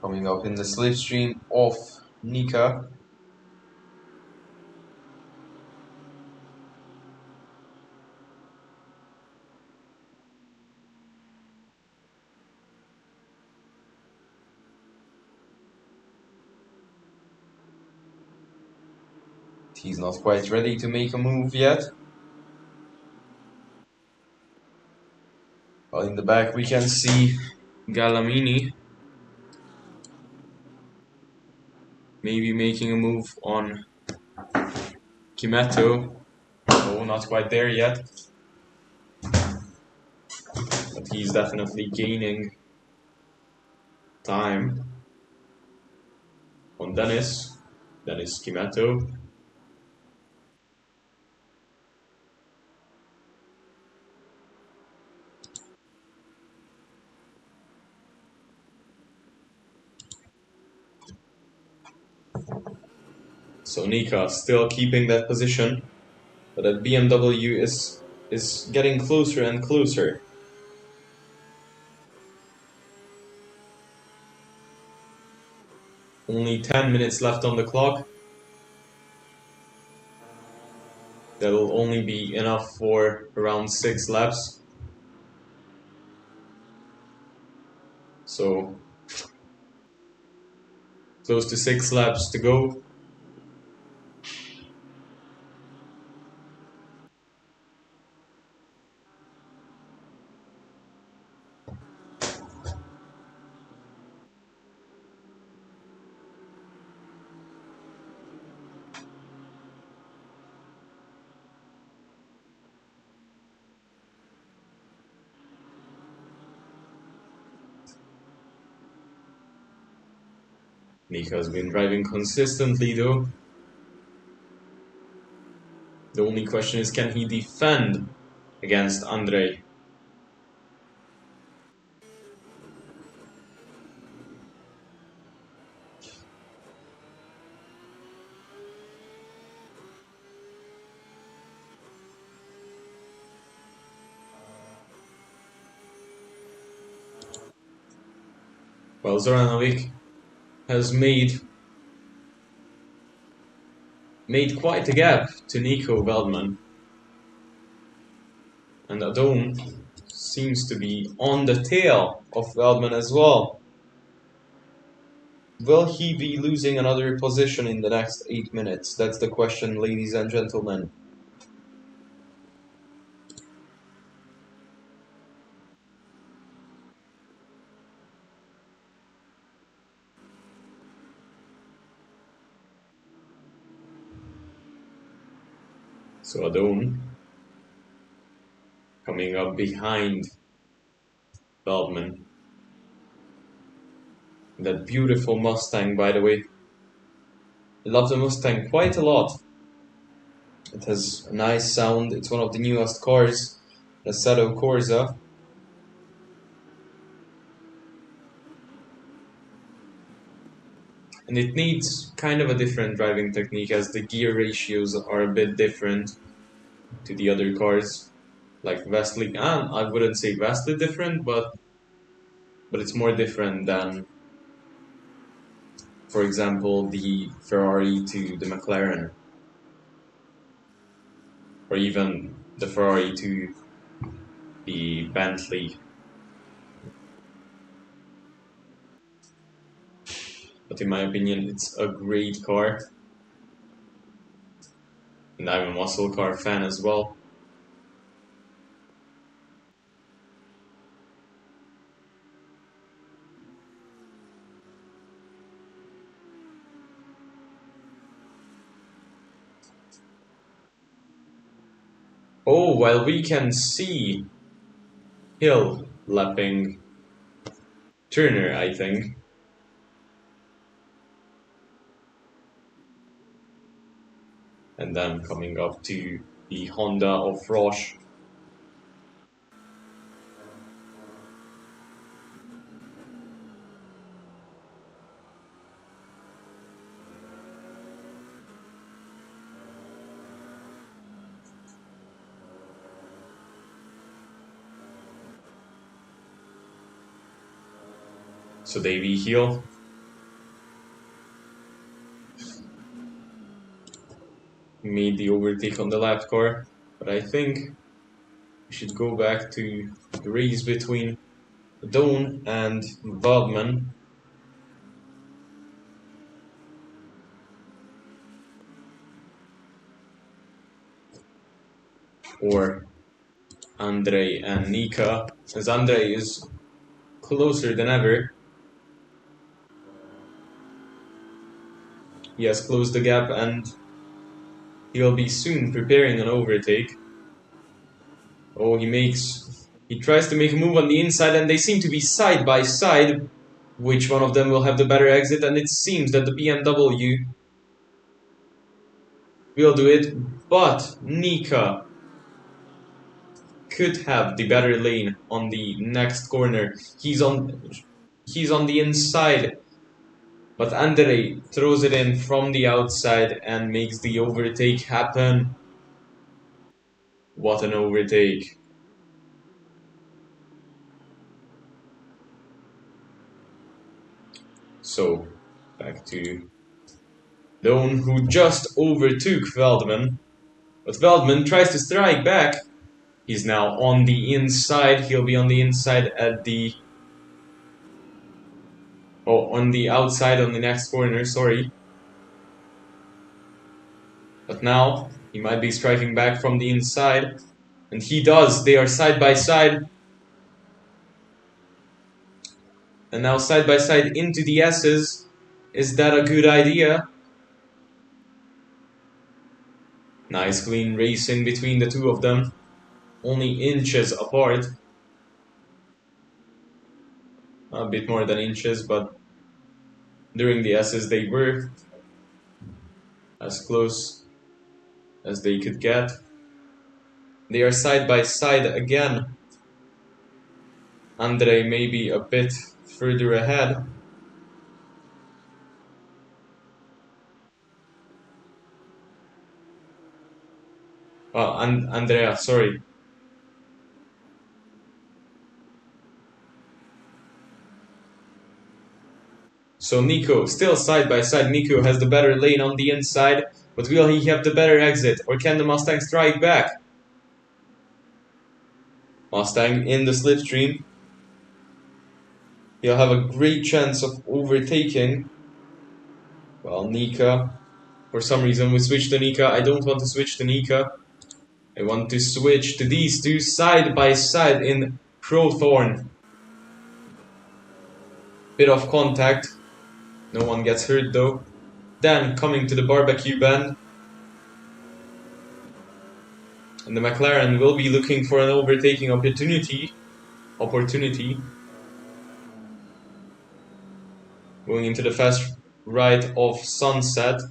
coming up in the slipstream of Nika. He's not quite ready to make a move yet. Well, in the back we can see Kyalami maybe making a move on Kimetto. Oh, not quite there yet. But he's definitely gaining time on Dennis Kimetto. So Nika still keeping that position, but that BMW is getting closer and closer. Only 10 minutes left on the clock. That'll only be enough for around 6 laps. So close to 6 laps to go. Nika's been driving consistently though. The only question is, can he defend against Andrei? Well, Zoranovic has made quite a gap to Nico Veldman. And Adon seems to be on the tail of Veldman as well. Will he be losing another position in the next 8 minutes? That's the question, ladies and gentlemen. So Adon coming up behind Veldman. That beautiful Mustang, by the way. I love the Mustang quite a lot. It has a nice sound. It's one of the newest cars, the Assetto Corsa. And it needs kind of a different driving technique, as the gear ratios are a bit different to the other cars, like vastly, and I wouldn't say vastly different, but it's more different than, for example, the Ferrari to the McLaren, or even the Ferrari to the Bentley. But in my opinion, it's a great car, and I'm a muscle car fan as well. Oh, well, we can see Hill lapping Turner, I think. And then coming up to the Honda of Roche. So Davey Hill made the overtake on the lap car, but I think we should go back to the race between Dawn and Waldman. Or Andrei and Nika, as Andrei is closer than ever. He has closed the gap and he'll be soon preparing an overtake. Oh, he tries to make a move on the inside, and they seem to be side by side. Which one of them will have the better exit? And it seems that the BMW will do it, but Nika could have the better lane on the next corner. He's on the inside. But Andre throws it in from the outside and makes the overtake happen. What an overtake. So, back to Doan, who just overtook Veldman. But Veldman tries to strike back. He's now on the inside. He'll be on the inside at the... Oh, on the outside on the next corner, sorry. But now, he might be striking back from the inside. And he does. They are side by side. And now side by side into the S's. Is that a good idea? Nice clean racing between the two of them. Only inches apart. A bit more than inches, but during the S's they were as close as they could get. They are side by side again. Andre maybe a bit further ahead. Andrea, sorry. So Nico, still side by side. Nico has the better lane on the inside, but will he have the better exit, or can the Mustang strike back? Mustang in the slipstream. He'll have a great chance of overtaking. Well, Nika, for some reason we switched to Nika. I don't want to switch to Nika. I want to switch to these two side by side in Crowthorn. Bit of contact. No one gets hurt though. Then coming to the barbecue bend. And the McLaren will be looking for an overtaking opportunity. Going into the fast right of Sunset.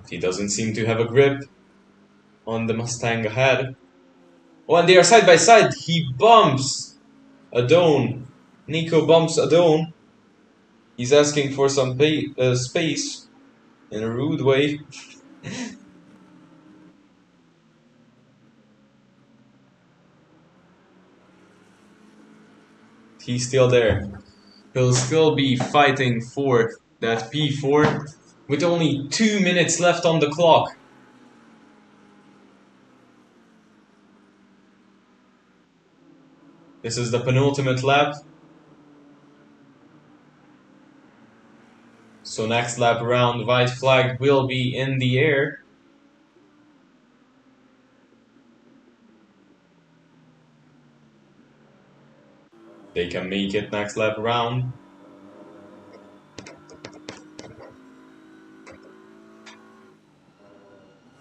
He doesn't seem to have a grip on the Mustang ahead. Oh, and they are side by side. He bumps Adone. Nico bumps Adone. He's asking for some space in a rude way. He's still there. He'll still be fighting for that P4 with only 2 minutes left on the clock. This is the penultimate lap. So next lap around, white flag will be in the air. They can make it next lap around.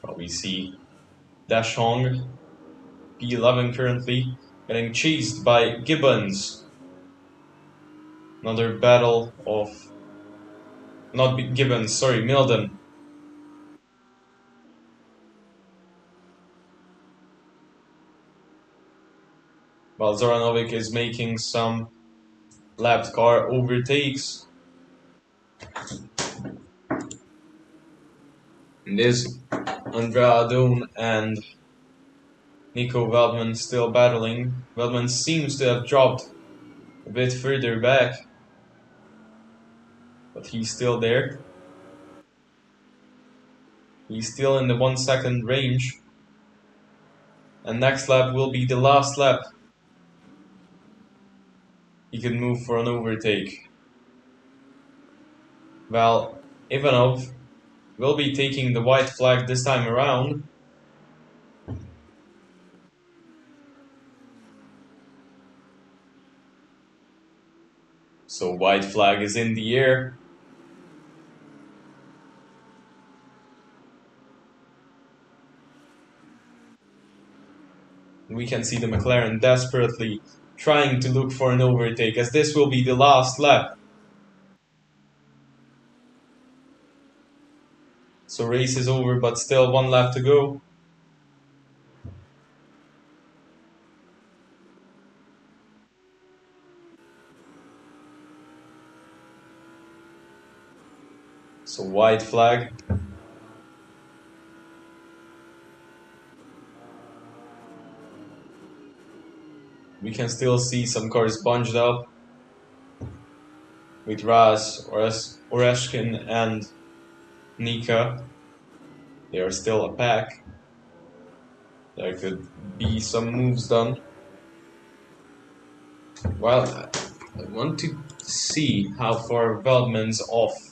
Well, we see Dashong, P11 currently, getting chased by Gibbons. Another battle of... Not Gibbons, sorry, Milden. While Zoranovic is making some lapped car overtakes. And there's Andrea Adone and Nico Veldman still battling. Veldman seems to have dropped a bit further back, but he's still there. He's still in the 1 second range. And next lap will be the last lap. He can move for an overtake. Well, Ivanov will be taking the white flag this time around. So white flag is in the air. We can see the McLaren desperately trying to look for an overtake, as this will be the last lap. So race is over, but still 1 lap to go. So white flag. We can still see some cars bunched up with Raz, Oreshkin and Nika. They are still a pack. There could be some moves done. Well, I want to see how far Veldman's off.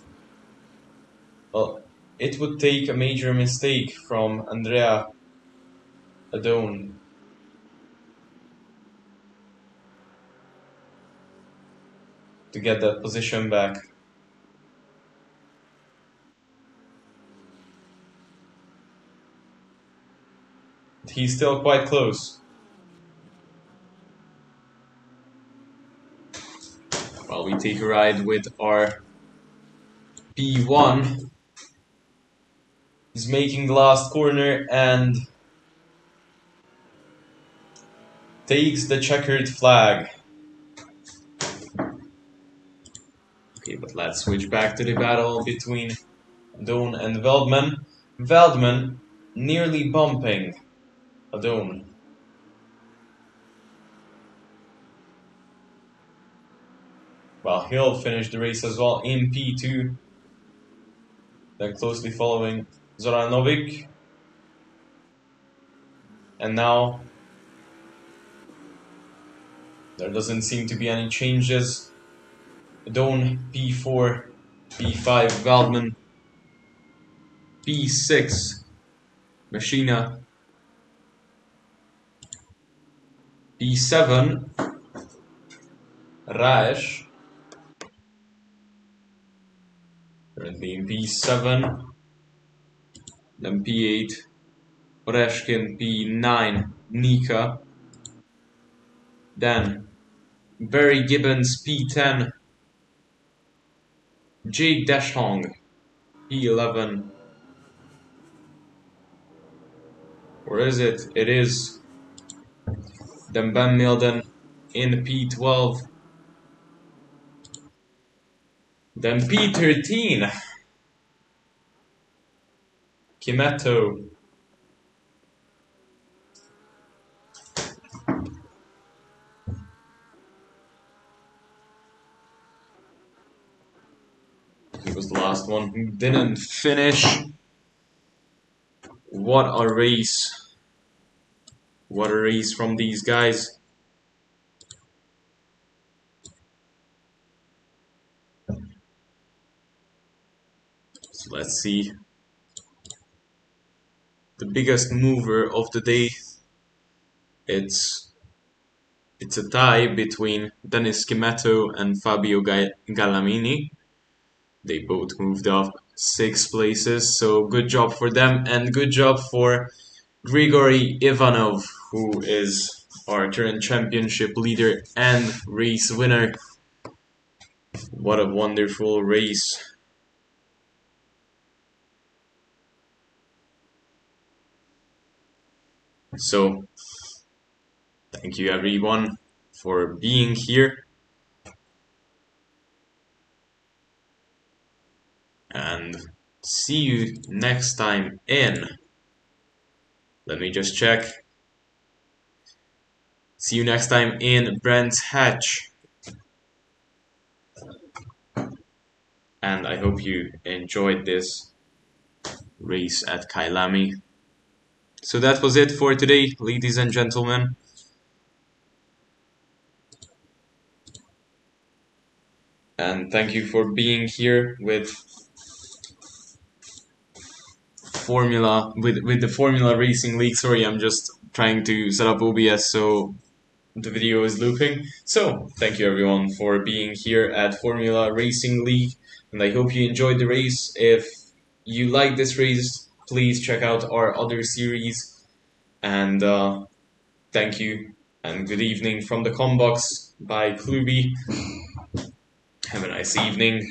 Well, it would take a major mistake from Andrea Adone to get that position back. He's still quite close. Well, we take a ride with our P1. He's making the last corner and takes the checkered flag. Okay, but let's switch back to the battle between Adone and Veldman. Veldman nearly bumping Adone. Well, he'll finish the race as well in P2. Then closely following Zoranovic. And now there doesn't seem to be any changes. Adone P4, P5 Veldman, P6 Machina, P7 Raesh, currently in P7, then P8 Oreshkin, P9 Nika, then Barry Gibbons P10, Jake Deshong P11, or is it? It is. Then Ben Milden in P12, then P13 Kimetto, he was the last one who didn't finish. What a race. What a race from these guys. So let's see. The biggest mover of the day. It's a tie between Dennis Kimetto and Fabio Gallamini. They both moved up 6 places, so good job for them and good job for Grigory Ivanov, who is our current championship leader and race winner. What a wonderful race. So, thank you everyone for being here. And see you next time in. Let me just check. See you next time in Brands Hatch. And I hope you enjoyed this race at Kyalami. So that was it for today, ladies and gentlemen. And thank you for being here with the Formula Racing League. Sorry, I'm just trying to set up OBS so the video is looping. So, thank you everyone for being here at Formula Racing League, and I hope you enjoyed the race. If you like this race, please check out our other series, and thank you, and good evening from the Combox by Klubi. Have a nice evening.